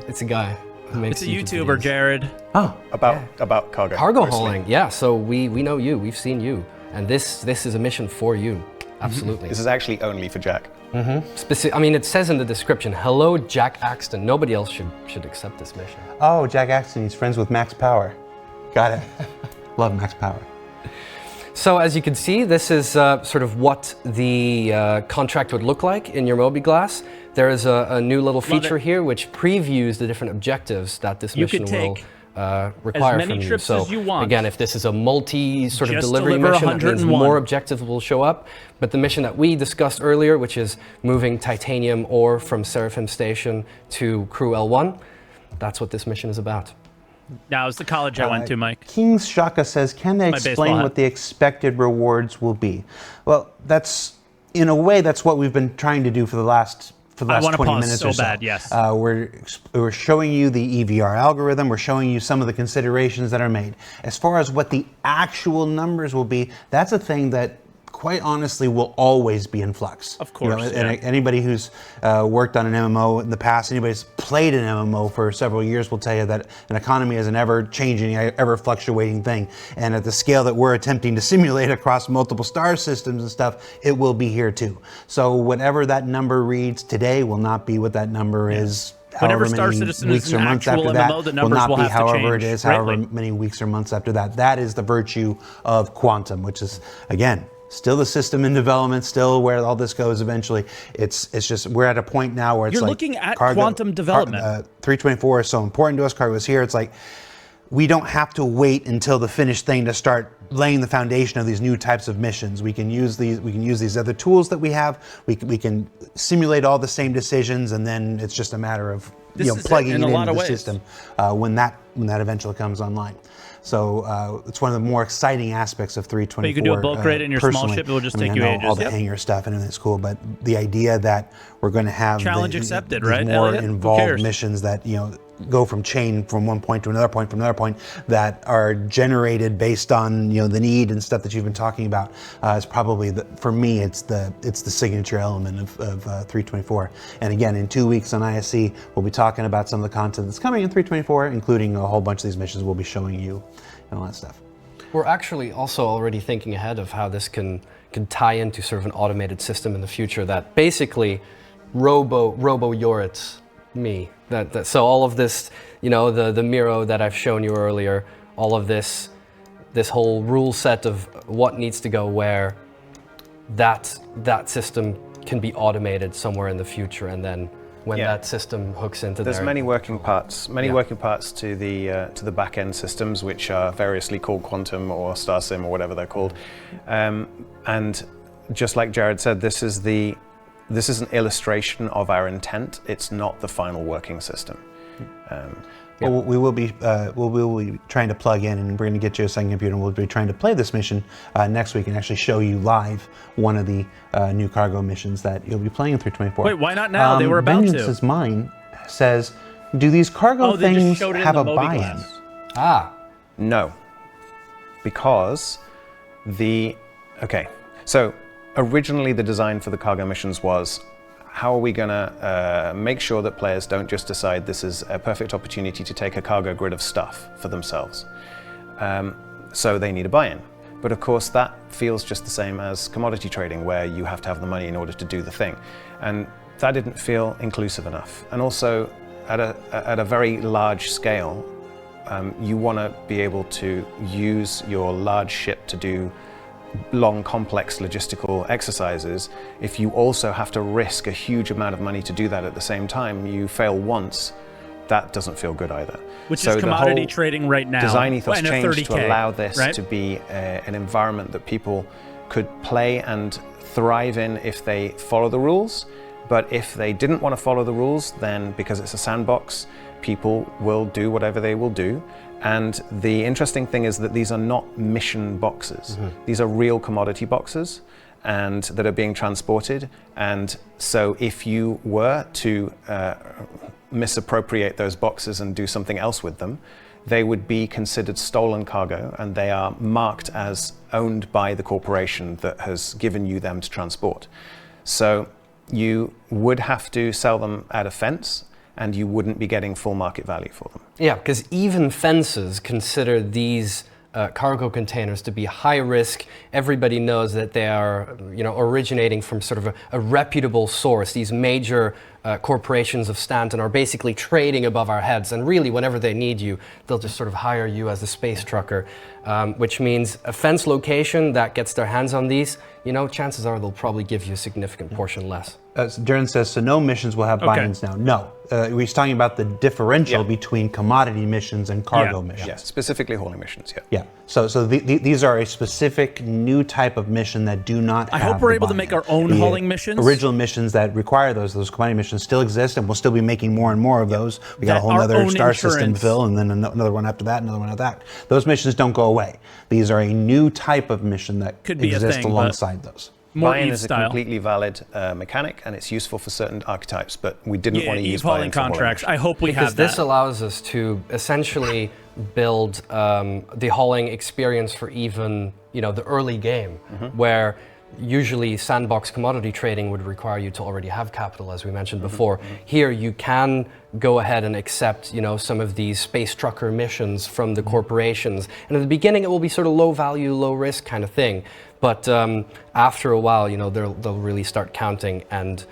It's a guy who makes It's a YouTube YouTuber, videos. Jared. Oh, About cargo. Cargo mostly. hauling, yeah. So we know you, we've seen you, and this is a mission for you. Absolutely. This is actually only for Jack. I mean, it says in the description, "Hello, Jack Axton." Nobody else should accept this mission. oh, Jack Axton. He's friends with Max Power. Got it. Love Max Power. So as you can see, this is sort of what the contract would look like in your mobiGlas. There is a new little feature it. here which previews the different objectives that this You mission could will take require many from you. trips So as you want. again, if this is a multi sort of Just delivery deliver mission, that means 101. more objectives will show up. But the mission that we discussed earlier, which is moving titanium ore from Seraphim Station to Crew L1, that's what this mission is about. Now, it's the college I went to, Mike. King's Shaka says, can they My baseball explain hat. what the expected rewards will be? Well, that's, in a way, that's what we've been trying to do for the last I wanna 20 pause minutes so or so. bad, yes. We're showing you the EVR algorithm. We're showing you some of the considerations that are made. As far as what the actual numbers will be, that's a thing that, quite honestly, will always be in flux. Of course, and yeah. anybody who's worked on an MMO in the past, anybody who's played an MMO for several years will tell you that an economy is an ever-changing, ever-fluctuating thing. And at the scale that we're attempting to simulate across multiple star systems and stuff, it will be here too. So whatever that number reads today will not be what that number is. Whenever However Star many Citizen is weeks an or months actual after that MMO, the will numbers not will be have to however it change is, however greatly. many weeks or months after that. That is the virtue of quantum, which is, again, still the system in development, still where all this goes eventually. It's just, we're at a point now where it's You're like looking at quantum development. 324 is so important to us. Cargo is here. It's like, we don't have to wait until the finished thing to start laying the foundation of these new types of missions. We can use these other tools that we have. We can simulate all the same decisions, and then it's just a matter of This is it plugging in it a lot into of the ways. system when that eventually comes online. So it's one of the more exciting aspects of 324. But you can do a bulk rate in your small personally. ship, it will just I mean, take you I know ages. all the Yep. hangar stuff and everything's cool, but the idea that we're going to have Challenge accepted, these right, more Elliot? Who involved cares? missions that go from chain from one point to another point from another point that are generated based on the need and stuff that you've been talking about is probably for me it's the signature element of 324. And again, in 2 weeks on ISC we'll be talking about some of the content that's coming in 324, including a whole bunch of these missions we'll be showing you and all that stuff. We're actually also already thinking ahead of how this can tie into sort of an automated system in the future that basically robo-yorits me. So all of this, the Miro that I've shown you earlier, all of this whole rule set of what needs to go where, that system can be automated somewhere in the future, and then when that system hooks into there's many working parts to the back end systems, which are variously called Quantum or StarSim or whatever they're called, and just like Jared said, this is an illustration of our intent. It's not the final working system. Well, we will be trying to plug in, and we're going to get you a second computer, and we'll be trying to play this mission next week and actually show you live one of the new cargo missions that you'll be playing in 324. Wait, why not now? They were about Vengeance to. is Mine says, do these cargo things have a buy-in? No, because so originally the design for the cargo missions was, how are we going to make sure that players don't just decide this is a perfect opportunity to take a cargo grid of stuff for themselves? So they need a buy-in. But of course that feels just the same as commodity trading, where you have to have the money in order to do the thing. And that didn't feel inclusive enough. And also at a very large scale, you want to be able to use your large ship to do long, complex logistical exercises. If you also have to risk a huge amount of money to do that at the same time, you fail once, that doesn't feel good either. Which is commodity trading right now. Design ethos and changed 30K, to allow this right? to be an environment that people could play and thrive in if they follow the rules. But if they didn't want to follow the rules, then because it's a sandbox, people will do whatever they will do. And the interesting thing is that these are not mission boxes. These are real commodity boxes and that are being transported. And so if you were to misappropriate those boxes and do something else with them, they would be considered stolen cargo, and they are marked as owned by the corporation that has given you them to transport. So you would have to sell them at a fence, and you wouldn't be getting full market value for them. Yeah, because even fences consider these cargo containers to be high risk. Everybody knows that they are, originating from sort of a reputable source. These major corporations of Stanton are basically trading above our heads, and really, whenever they need you, they'll just sort of hire you as a space trucker, which means a fence location that gets their hands on these, chances are they'll probably give you a significant portion less. Darren says, so no missions will have buy-ins now. No, he's talking about the differential between commodity missions and cargo missions. Yeah, specifically hauling missions, Yeah, so these are a specific new type of mission that do not have I hope we're the able to buy-in. make our own The hauling missions. Original missions that require those commodity missions still exist, and we'll still be making more and more of those. We got a whole Our other own star system insurance. fill, and then another one after that, another one after that. Those missions don't go away. These are a new type of mission that Could be a exists thing, but alongside those. More buy-in Eve is style. a completely valid mechanic, and it's useful for certain archetypes, but we didn't want to use Eve hauling buy-in for hauling contracts. missions. I hope we Because have that. this allows us to essentially build the hauling experience for even, the early game, where usually sandbox commodity trading would require you to already have capital, as we mentioned before. Here you can go ahead and accept, some of these space trucker missions from the corporations. And at the beginning it will be sort of low value, low risk kind of thing. But after a while, they'll really start counting, and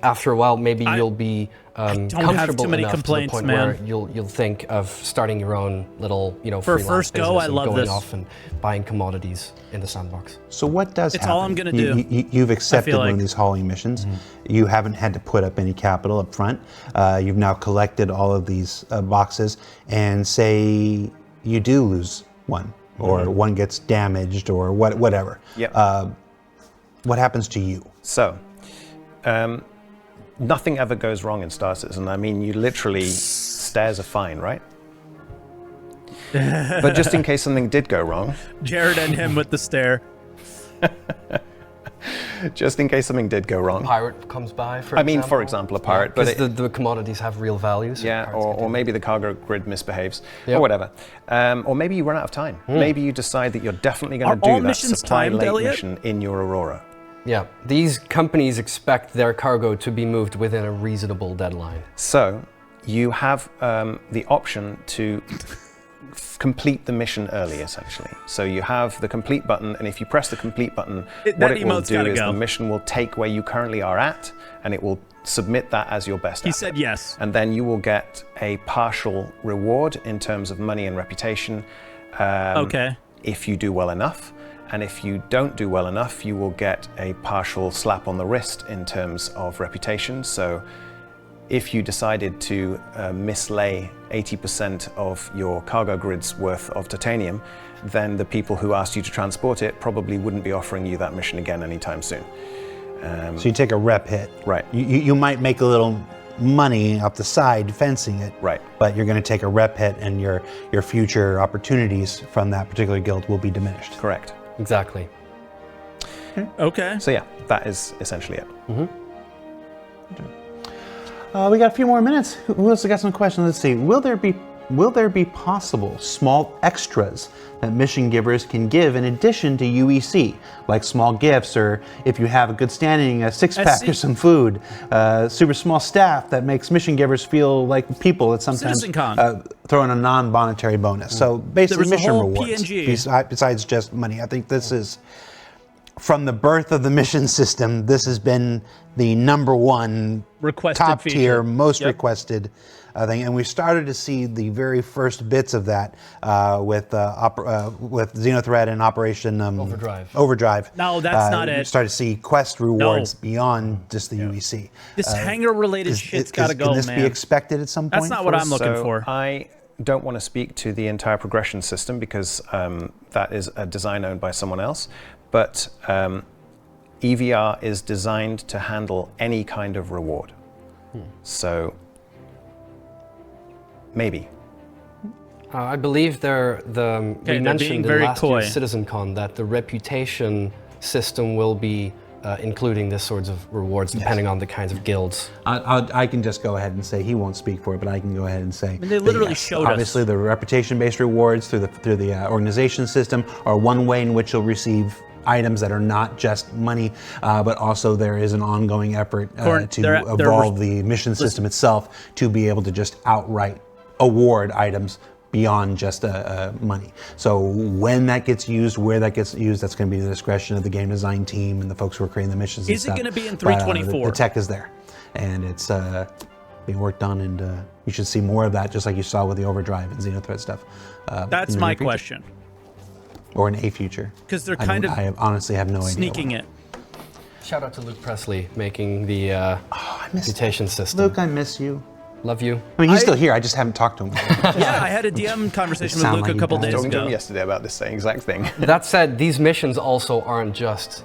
after a while, maybe you'll be comfortable have too many enough complaints, to the point where you'll think of starting your own little, For freelance first go, business I and love going this. off and buying commodities in the sandbox. So what does It's happen? all I'm gonna do, You've accepted I feel one of like. these hauling missions. You haven't had to put up any capital up front. You've now collected all of these boxes, and say you do lose one, or one gets damaged, or whatever. Yep. What happens to you? So, nothing ever goes wrong in Star Citizen. I mean, you literally, stairs are fine, right? But just in case something did go wrong, Jared and him with the stare. just in case something did go wrong. Pirate comes by, for I mean, example. for example, a pirate. Because but the commodities have real values. So yeah, pirates can or do maybe the cargo grid misbehaves, Yep. or whatever. Or maybe you run out of time. Maybe you decide that you're definitely going Are to do all that missions supply timed, late Elliot? mission in your Aurora. that. Yeah, these companies expect their cargo to be moved within a reasonable deadline. So you have the option to complete the mission early, essentially. So you have the complete button, and if you press the complete button, what that it will emote's do gotta is go. the mission will take where you currently are at, and it will submit that as your best He effort. said yes. And then you will get a partial reward in terms of money and reputation Okay. if you do well enough. And if you don't do well enough, you will get a partial slap on the wrist in terms of reputation. So if you decided to mislay 80% of your cargo grid's worth of titanium, then the people who asked you to transport it probably wouldn't be offering you that mission again anytime soon. So you take a rep hit. Right. You might make a little money off the side fencing it. Right. But you're going to take a rep hit, and your future opportunities from that particular guild will be diminished. Correct. Exactly. Okay. So yeah, that is essentially it. We got a few more minutes. Who else got some questions? Let's see. Will there be possible small extras that mission givers can give in addition to UEC, like small gifts, or if you have a good standing, a six-pack or some food, super small staff that makes mission givers feel like people that sometimes CitizenCon. throw in a non-monetary bonus. So basically, There was a mission whole rewards PNG. besides just money. I think this is. From the birth of the mission system, this has been the number one Requested top feature. tier, most Yep. requested thing, and we started to see the very first bits of that with Xenothreat and Operation Overdrive. No, that's not You it. started to see quest rewards beyond just the UEC. This hangar-related shit's got to go, Can this man. be expected at some point? That's not what I'm looking So for. I don't want to speak to the entire progression system because that is a design owned by someone else. But EVR is designed to handle any kind of reward. So maybe. I believe we they're being mentioned in very last coy. year's CitizenCon that the reputation system will be including this sorts of rewards depending on the kinds of guilds. I can just go ahead and say he won't speak for it, but I can go ahead and say they that literally showed us. Obviously, the reputation-based rewards through the organization system are one way in which you'll receive items that are not just money, but also there is an ongoing effort to evolve the mission system itself to be able to just outright award items beyond just money. So when that gets used, where that gets used, that's going to be the discretion of the game design team and the folks who are creating the missions. Is it going to be in 324? The tech is there, and it's being worked on, and you should see more of that, just like you saw with the Overdrive and Xenothreat stuff. That's in the my near future. question. Or in a future. 'Cause they're kind of I honestly have no idea. Sneaking it. Shout out to Luke Presley making the reputation system. Luke, I miss you. Love you. I mean, he's still here. I just haven't talked to him. Yeah, I had a DM conversation with sound Luke like a you couple guys. days Talking to him ago. yesterday about this same exact thing. That said, these missions also aren't just,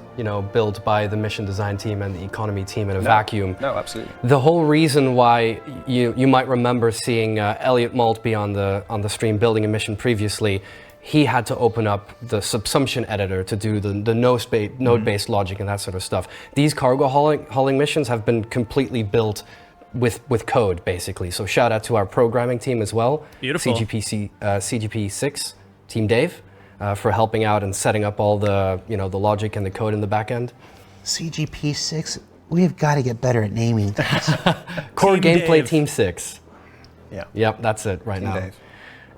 built by the mission design team and the economy team in a vacuum. No, absolutely. The whole reason why you might remember seeing Elliot Maltby on the stream building a mission previously, he had to open up the subsumption editor to do the node-based logic and that sort of stuff. These cargo hauling missions have been completely built with code, basically. So shout out to our programming team as well. Beautiful. CGP6, Team Dave, for helping out and setting up all the the logic and the code in the back end. CGP6, we've got to get better at naming things. Core Team Gameplay Dave. Team 6. Yeah. Yep, that's it right Team now. Dave.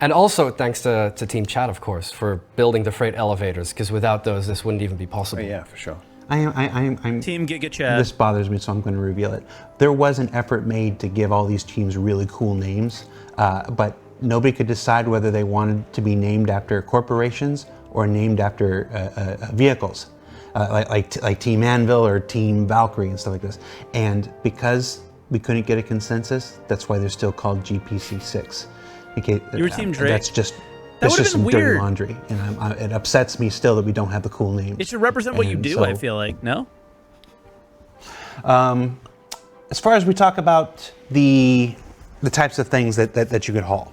And also thanks to Team Chat, of course, for building the freight elevators, because without those, this wouldn't even be possible. Oh, yeah, for sure. I'm Team Giga Chad. This bothers me, so I'm going to reveal it. There was an effort made to give all these teams really cool names, but nobody could decide whether they wanted to be named after corporations or named after vehicles, like Team Anvil or Team Valkyrie and stuff like this. And because we couldn't get a consensus, that's why they're still called GPC6. Okay, You were Team Drake? That's just That that's would've just been some dirty weird. laundry, and it upsets me still that we don't have the cool names. It should represent what you And do, so- I feel like. No? As far as we talk about the types of things that you could haul,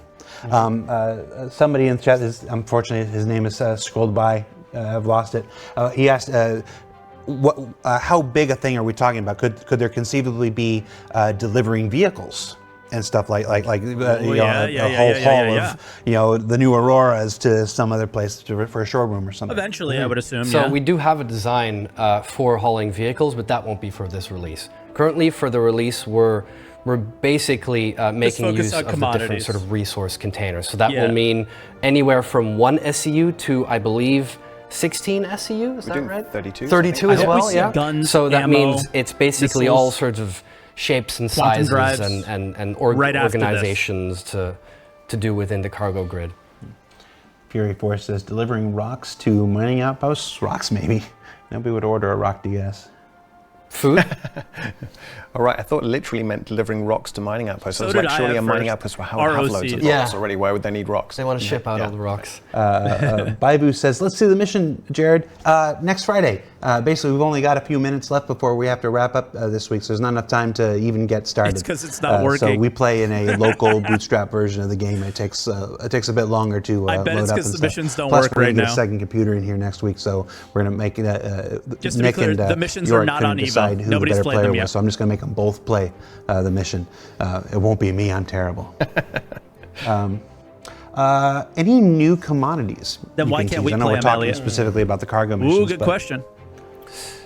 somebody in the chat is unfortunately his name is scrolled by. I've lost it. He asked, how big a thing are we talking about? Could there conceivably be delivering vehicles and stuff like a whole haul of the new Auroras to some other place for a showroom or something? Eventually, I would assume. So we do have a design for hauling vehicles, but that won't be for this release. Currently, for the release, we're basically making use of the different sort of resource containers. So that will mean anywhere from 1 SEU to, I believe, 16 SEU. Is that right? 32. 32 as well. Yeah. Guns, so that ammo, means it's basically missiles, all sorts of shapes and sizes and organizations to do within the cargo grid. Fury Force says delivering rocks to mining outposts. Rocks, maybe. Nobody would order a rock DS. Food? All right, I thought it literally meant delivering rocks to mining outposts. So I was like, surely a mining first. outpost will have loads of rocks already. Why would they need rocks? They want to ship out all the rocks. Baibu says, let's do the mission, Jared, next Friday. Basically, we've only got a few minutes left before we have to wrap up this week, so there's not enough time to even get started. It's because it's not working. So we play in a local bootstrap version of the game. It takes a bit longer to I bet load it's up because and the stuff. missions don't Plus, work we're right gonna now. get a second computer in here next week, so we're going to make Just to be Nick clear, and the missions York are not can on Evo. decide who Nobody's the better played player them was. yet. So I'm just going to make them both play the mission. It won't be me. I'm terrible. Any new commodities? Then why can't we I know play we're them, talking Elliot? specifically about the cargo missions. Ooh, good but question.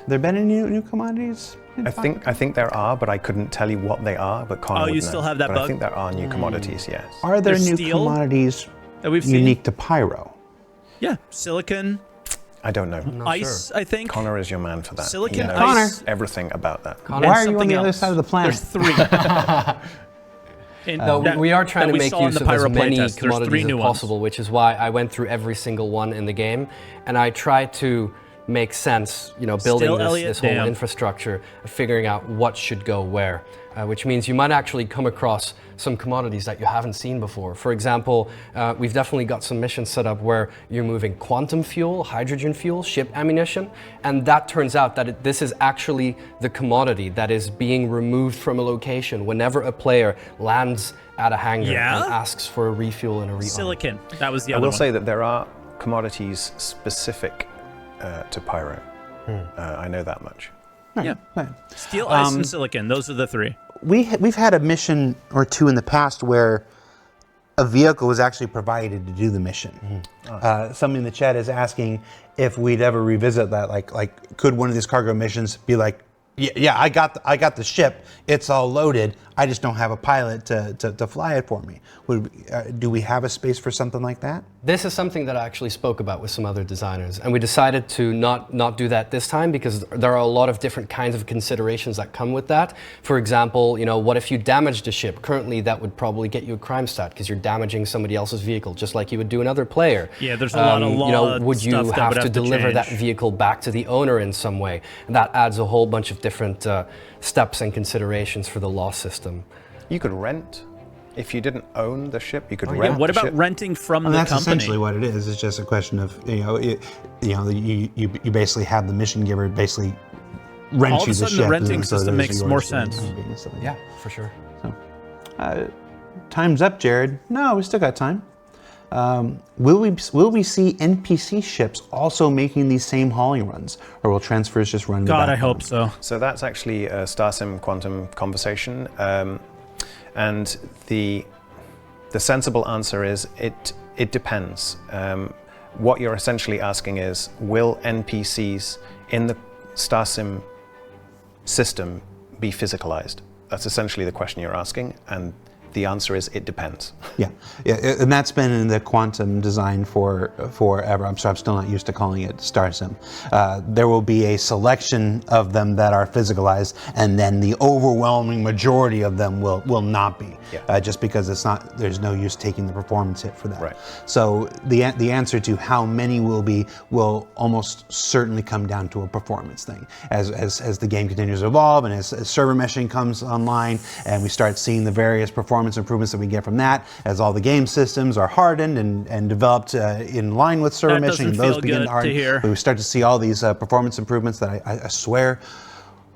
There been any new commodities? I think there are, but I couldn't tell you what they are. But Connor would you know. still have that but bug? I think there are new commodities. Yes. Are there There's new steel commodities that we've seen? unique to Pyro? Yeah, silicon, I don't know. ice, I think. Connor is your man for that. Silicon, he knows ice. everything about that. and Why are you on something the other else. side of the planet? There's 3. We are trying to make use of as many There's 3 commodities new as ones. possible, which is why I went through every single one in the game, and I tried to make sense, building this whole infrastructure, figuring out what should go where, which means you might actually come across some commodities that you haven't seen before. For example, we've definitely got some missions set up where you're moving quantum fuel, hydrogen fuel, ship ammunition, and that turns out that this is actually the commodity that is being removed from a location whenever a player lands at a hangar and asks for a refuel and a re-arm. Silicon, that was the I other will one. say that there are commodities specific to Pyro. I know that much. Yeah. Steel, ice, and silicon. Those are the 3. We've had a mission or two in the past where a vehicle was actually provided to do the mission. Somebody in the chat is asking if we'd ever revisit that. Like, could one of these cargo missions be like, yeah, I got the ship. It's all loaded. I just don't have a pilot to fly it for me. Do we have a space for something like that? This is something that I actually spoke about with some other designers, and we decided to not do that this time because there are a lot of different kinds of considerations that come with that. For example, what if you damaged a ship? Currently, that would probably get you a crime stat because you're damaging somebody else's vehicle, just like you would do another player. Yeah, there's a lot of law would you stuff that have would to have to deliver that change. vehicle back to the owner in some way? And that adds a whole bunch of different steps and considerations for the law system. You could rent. If you didn't own the ship, you could Yeah, rent what the about ship. renting from the That's company? essentially what it is. It's just a question of you basically have the mission giver basically rent All of you a the sudden, ship. the renting and so system those are makes yours more to sense. maybe and stuff like Yeah, for sure. that. Time's up, Jared. No, we still got time. Will we see NPC ships also making these same hauling runs, or will transfers just run? God, I hope so. So that's actually a StarSim quantum conversation, and the sensible answer is it depends. What you're essentially asking is, will NPCs in the StarSim system be physicalized? That's essentially the question you're asking, and the answer is it depends. Yeah, and that's been in the quantum design for forever. I'm sorry, I'm still not used to calling it StarSim. There will be a selection of them that are physicalized, and then the overwhelming majority of them will not be, just because there's no use taking the performance hit for that. Right. So the answer to how many will almost certainly come down to a performance thing. As the game continues to evolve, and as server meshing comes online, and we start seeing the various performance improvements that we get from that, as all the game systems are hardened and developed in line with server That meshing, doesn't and those feel begin good to harden. to hear. We start to see all these performance improvements that I swear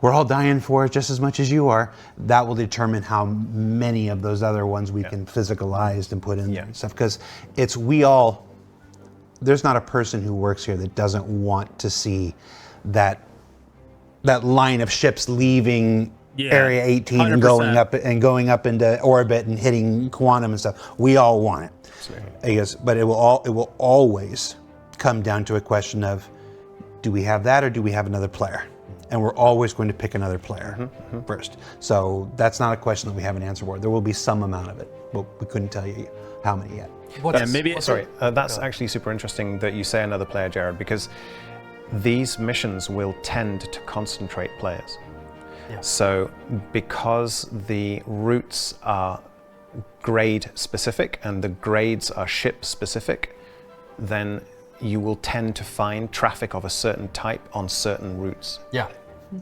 we're all dying for just as much as you are. That will determine how many of those other ones we can physicalize and put in there and stuff. Because there's not a person who works here that doesn't want to see that that line of ships leaving Area 18 and 100%. going up into orbit and hitting quantum and stuff. We all want it. I guess, but it will always come down to a question of, do we have that or do we have another player? And we're always going to pick another player first. So that's not a question that we have an answer for. There will be some amount of it, but we couldn't tell you how many yet. That's actually super interesting that you say another player, Jared, because these missions will tend to concentrate players. Yeah. So because the routes are grade specific and the grades are ship specific, then you will tend to find traffic of a certain type on certain routes. Yeah.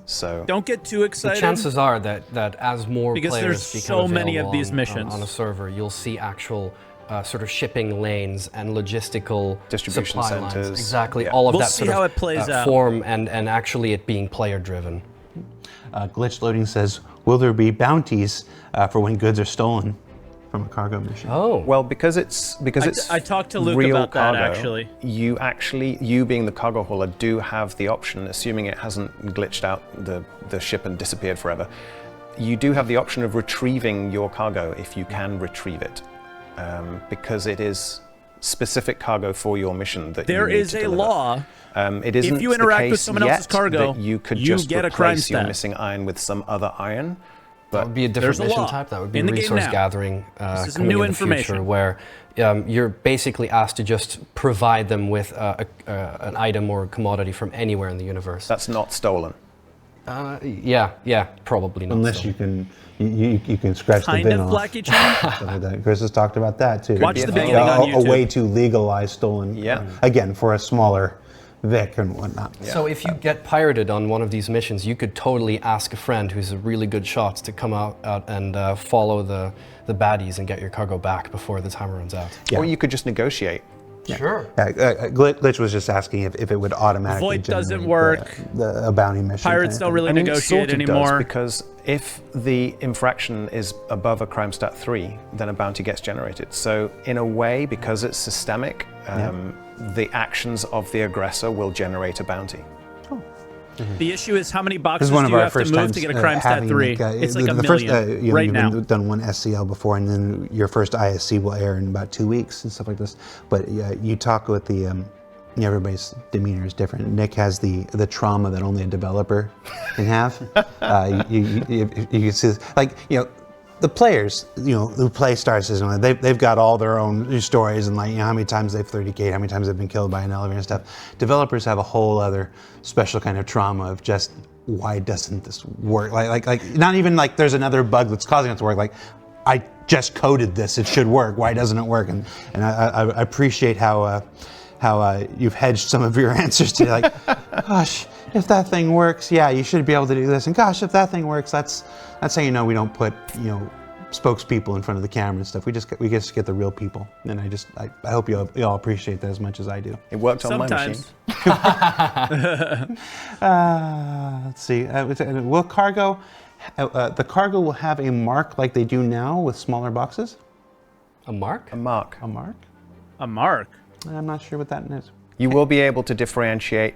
So don't get too excited. The chances are that as more because players there's become so many of these on, missions on a server, you'll see actual sort of shipping lanes and logistical distribution supply centers. lines. Exactly, all of We'll that see sort how of it plays out. form and actually it being player driven. Glitch Loading says, will there be bounties for when goods are stolen from a cargo mission? Oh, well, because it's I talked to Luke real about that, cargo, actually. you being the cargo hauler do have the option, assuming it hasn't glitched out the ship and disappeared forever, you do have the option of retrieving your cargo if you can retrieve it, because it is specific cargo for your mission that There you need is to a deliver. law. It isn't if you interact the with case someone else's yet cargo, that you could you just get a crime replace your stat. missing iron with some other iron. that would be a different there's a mission law type. That would be in the game resource now. gathering This is coming new in the future, information. where you're basically asked to just provide them with an item or commodity from anywhere in the universe. That's not stolen. Yeah, probably not. Unless still. you can you can scratch Kind the bin of off. Blackie Chan. Stuff like that. Chris has talked about that too. Watch the beginning on a YouTube. way to legalize stolen. Yeah. Again, for a smaller Vic and whatnot. So if you get pirated on one of these missions, you could totally ask a friend who's a really good shot to come out and follow the baddies and get your cargo back before the timer runs out. Yeah. Or you could just negotiate. Sure. Glitch was just asking if it would automatically Void doesn't generate work. a bounty mission. Pirates don't really I mean, it negotiate sort of anymore. does, because if the infraction is above a crime stat 3, then a bounty gets generated. So in a way, because it's systemic, the actions of the aggressor will generate a bounty. The issue is how many This boxes is one do of you our have to first move times to get a crime stat having 3? It's like a million right you've now. done one SCL before, and then your first ISC will air in about 2 weeks and stuff like this. But you talk with the everybody's demeanor is different. Nick has the trauma that only a developer can have. You can see this, the players, who play Star Citizen, they've got all their own stories and how many times they've 30K'd, how many times they've been killed by an elevator and stuff. Developers have a whole other special kind of trauma of just, why doesn't this work? Not even like there's another bug that's causing it to work. Like, I just coded this, it should work. Why doesn't it work? And I appreciate how you've hedged some of your answers to gosh, if that thing works, yeah, you should be able to do this. And gosh, if that thing works, that's how we don't put spokespeople in front of the camera and stuff. We just get the real people. And I hope you all appreciate that as much as I do. It worked on my machine. Let's see. Will cargo? The cargo will have a mark like they do now with smaller boxes. A mark? A mark. A mark? A mark. I'm not sure what that is. You will be able to differentiate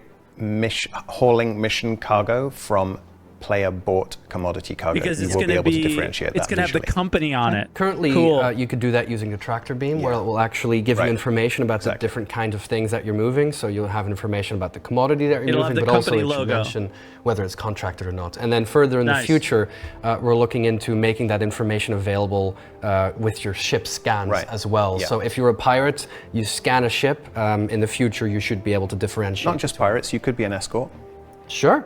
hauling mission cargo from player-bought commodity cargo. Because you it's will going to be able to differentiate that it's going to have the visually. company on it. Currently, Cool. you could do that using a tractor beam, where it will actually give you Right. information about the Exactly. different kinds of things that you're moving. So you'll have information about the commodity that you're It'll have moving, the but also company it should logo. mention whether it's contracted or not. And then further in the Nice. future, we're looking into making that information available with your ship scans Right. as well. Yeah. So if you're a pirate, you scan a ship. In the future, you should be able to differentiate. Not just pirates, you could be an escort. Sure.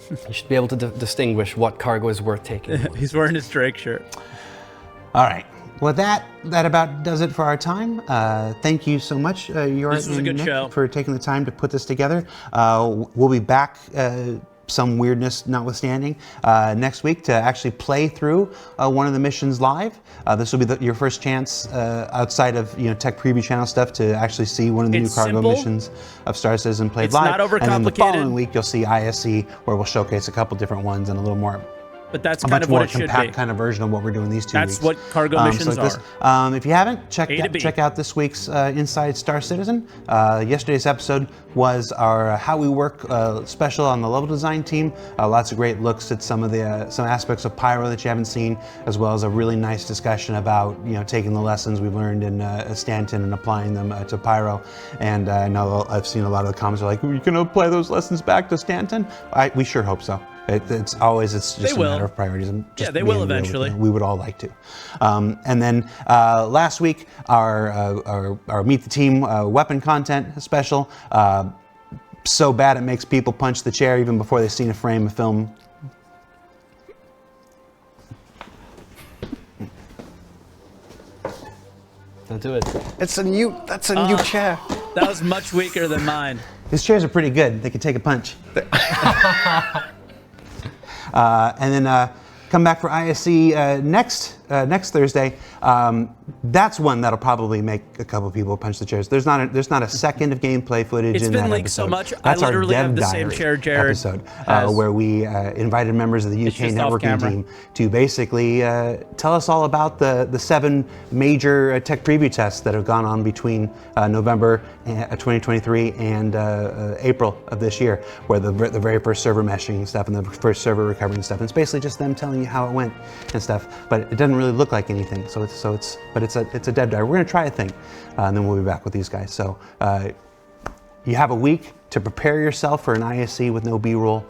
You should be able to distinguish what cargo is worth taking. He's wearing his Drake shirt. All right. Well, that about does it for our time. Thank you so much, Jorrit This was a and good Nick, show. for taking the time to put this together. We'll be back, some weirdness notwithstanding, next week to actually play through one of the missions live. This will be your first chance outside of tech preview channel stuff to actually see one of the It's new cargo simple. missions of Star Citizen played It's live. not And then the overcomplicated. following week you'll see ISC, where we'll showcase a couple different ones and a little more but that's a kind much of more what it should compact be. kind of version of what we're doing these 2 That's weeks. what cargo missions are. If you haven't, A to B. check out this week's Inside Star Citizen. Yesterday's episode was our How We Work special on the level design team. Lots of great looks at some aspects of Pyro that you haven't seen, as well as a really nice discussion about taking the lessons we've learned in Stanton and applying them to Pyro. And I know I've seen a lot of the comments are like, "Are you going to apply those lessons back to Stanton?" We sure hope so. It's just a matter of priorities. Yeah, they will eventually. We would all like to. And then last week, our Meet the Team weapon content special. So bad it makes people punch the chair even before they've seen a frame of film. Don't do it. That's a new chair. That was much weaker than mine. These chairs are pretty good. They can take a punch. And then come back for ISC next Thursday. That's one that'll probably make a couple people punch the chairs. There's not a second of gameplay footage It's in been that leaked episode. so much. That's I literally our have Dev the same Diary chair Jared episode has. where we invited members of the UK just off networking camera. team to basically tell us all about the 7 major tech preview tests that have gone on between November 2023 and April of this year, where the very first server meshing stuff and the first server recovering stuff. And it's basically just them telling you how it went and stuff, but it doesn't really look like anything. It's a dead diary. We're gonna try a thing, and then we'll be back with these guys. So you have a week to prepare yourself for an ISC with no B-roll.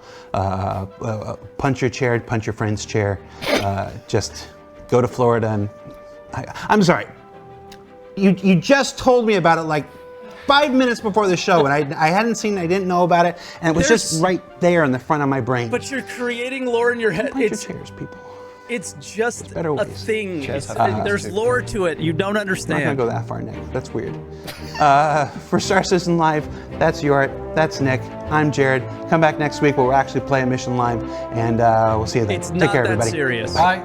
Punch your chair, punch your friend's chair. Just go to Florida and I'm sorry. You just told me about it like 5 minutes before the show, and I hadn't seen it, I didn't know about it, and it was just right there in the front of my brain. But you're creating lore in your head. Punch your chairs, people. It's just better a ways. thing. Chairs There's lore to it. You don't I'm not understand. gonna go that far, Nick. That's weird. For Star Citizen Live, that's Yort, that's Nick, I'm Jared. Come back next week where we'll actually play a mission live, and we'll see you then. It's Take not care, that everybody. serious. Bye.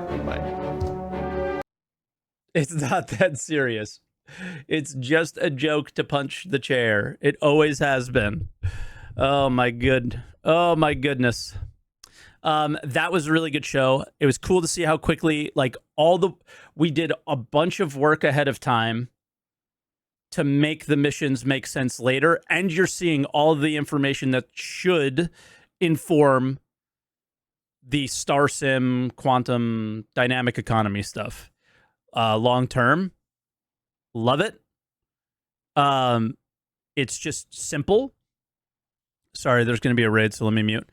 It's not that serious. It's just a joke to punch the chair. It always has been. Oh my goodness. That was a really good show. It was cool to see how quickly, we did a bunch of work ahead of time to make the missions make sense later, and you're seeing all the information that should inform the Star Sim quantum dynamic economy stuff. Long term, love it. It's just simple. Sorry, there's going to be a raid, so let me mute.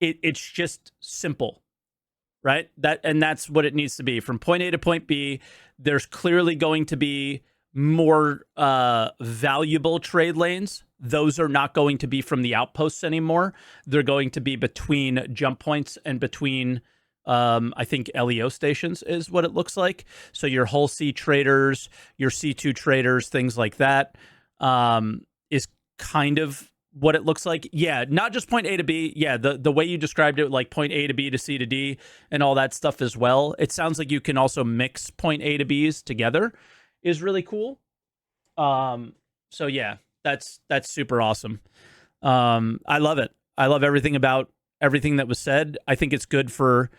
It's just simple, right? That's what it needs to be. From point A to point B, there's clearly going to be more valuable trade lanes. Those are not going to be from the outposts anymore. They're going to be between jump points and between, I think, LEO stations is what it looks like. So your Hull C traders, your C2 traders, things like that, is kind of what it looks like. Yeah, not just point A to B. Yeah, the way you described it, like point A to B to C to D and all that stuff as well. It sounds like you can also mix point A to B's together, is really cool. So yeah, that's super awesome. I love it. I love everything about everything that was said. I think it's good for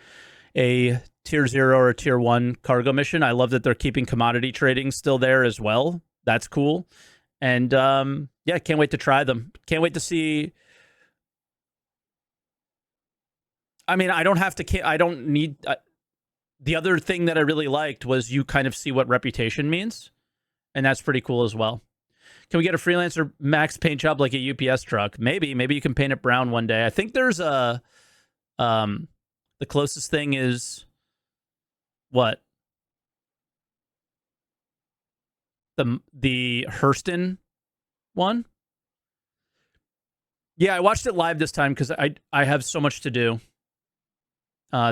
a tier 0 or a tier 1 cargo mission. I love that they're keeping commodity trading still there as well. That's cool. And yeah, can't wait to try them. Can't wait to see. I mean, I don't need. The other thing that I really liked was you kind of see what reputation means. And that's pretty cool as well. Can we get a freelancer max paint job like a UPS truck? Maybe you can paint it brown one day. I think there's the closest thing is what? The Hurston one? Yeah, I watched it live this time because I have so much to do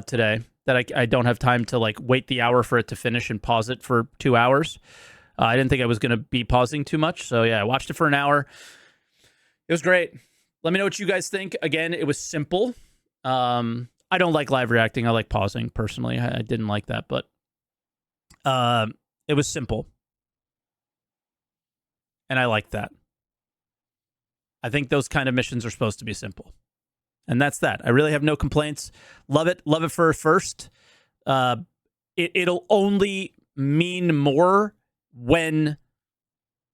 today that I don't have time to wait the hour for it to finish and pause it for 2 hours. I didn't think I was going to be pausing too much. So yeah, I watched it for an hour. It was great. Let me know what you guys think. Again, it was simple. I don't like live reacting. I like pausing personally. I didn't like that, but it was simple. And I like that. I think those kind of missions are supposed to be simple. And that's that. I really have no complaints. Love it. Love it for a first. It'll only mean more when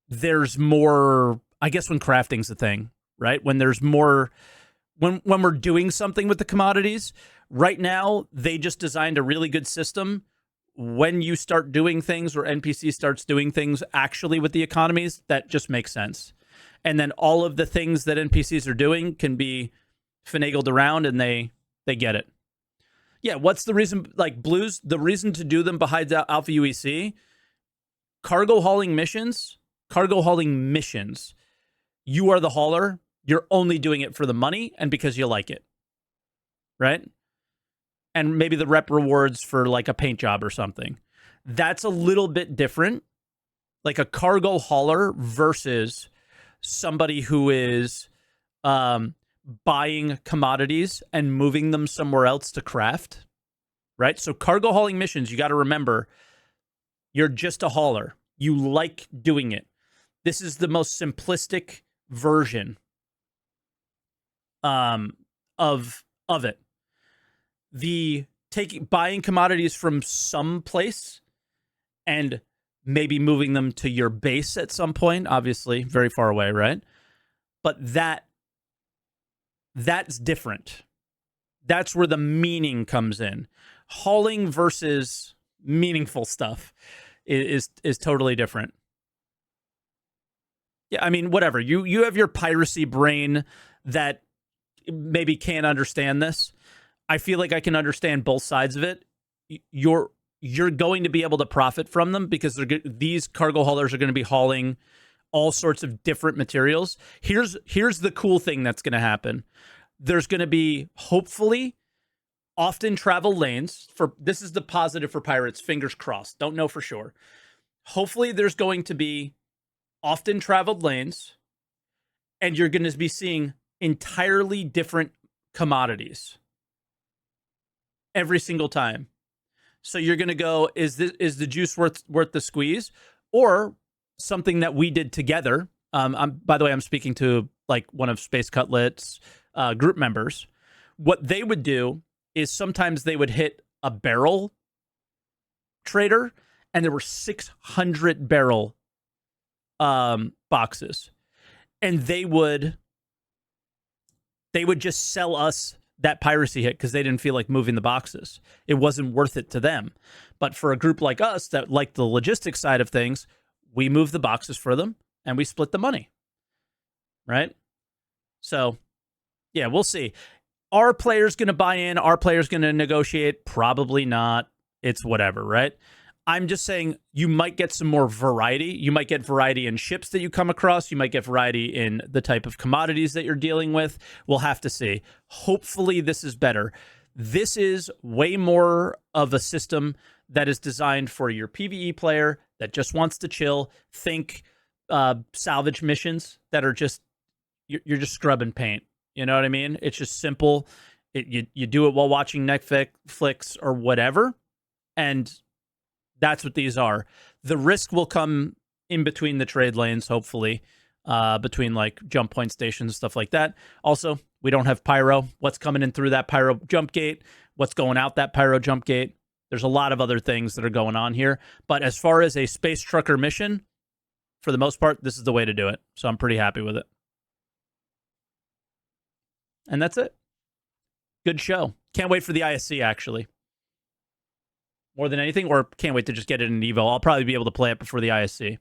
there's more, I guess, when crafting's a thing, right? When there's more, when we're doing something with the commodities. Right now, they just designed a really good system. When you start doing things or NPC starts doing things actually with the economies, that just makes sense. And then all of the things that NPCs are doing can be finagled around, and they get it. Yeah, what's the reason? Like Blues, the reason to do them behind Alpha UEC, cargo hauling missions. You are the hauler. You're only doing it for the money and because you like it, right? And maybe the rep rewards for like a paint job or something. That's a little bit different. Like a cargo hauler versus somebody who is buying commodities and moving them somewhere else to craft, right? So cargo hauling missions, you got to remember, you're just a hauler. You like doing it. This is the most simplistic version of it. The buying commodities from some place and maybe moving them to your base at some point, obviously very far away, right? But that's different. That's where the meaning comes in. Hauling versus meaningful stuff is totally different. Yeah, I mean, whatever. You have your piracy brain that maybe can't understand this. I feel like I can understand both sides of it. You're going to be able to profit from them because these cargo haulers are going to be hauling all sorts of different materials. Here's the cool thing that's going to happen. There's going to be, hopefully, often traveled lanes. This is the positive for pirates, fingers crossed. Don't know for sure. Hopefully there's going to be often traveled lanes, and you're going to be seeing entirely different commodities every single time. So you're going to go, is the juice worth the squeeze? Or something that we did together. By the way, I'm speaking to like one of Space Cutlet's group members. What they would do is sometimes they would hit a barrel trader, and there were 600 barrel boxes, and they would just sell us that piracy hit because they didn't feel like moving the boxes. It wasn't worth it to them. But for a group like us that like the logistics side of things, we move the boxes for them and we split the money, right? So, yeah, we'll see. Are players going to buy in? Are players going to negotiate? Probably not. It's whatever, right? I'm just saying you might get some more variety. You might get variety in ships that you come across. You might get variety in the type of commodities that you're dealing with. We'll have to see. Hopefully this is better. This is way more of a system that is designed for your PvE player that just wants to chill. Think salvage missions that are just, you're just scrubbing paint. You know what I mean? It's just simple. You do it while watching Netflix or whatever. And that's what these are. The risk will come in between the trade lanes, hopefully, between like jump point stations and stuff like that. Also, we don't have pyro. What's coming in through that pyro jump gate? What's going out that pyro jump gate? There's a lot of other things that are going on here. But as far as a space trucker mission, for the most part, this is the way to do it. So I'm pretty happy with it. And that's it. Good show. Can't wait for the ISC, actually. More than anything, or can't wait to just get it in Evo. I'll probably be able to play it before the ISC.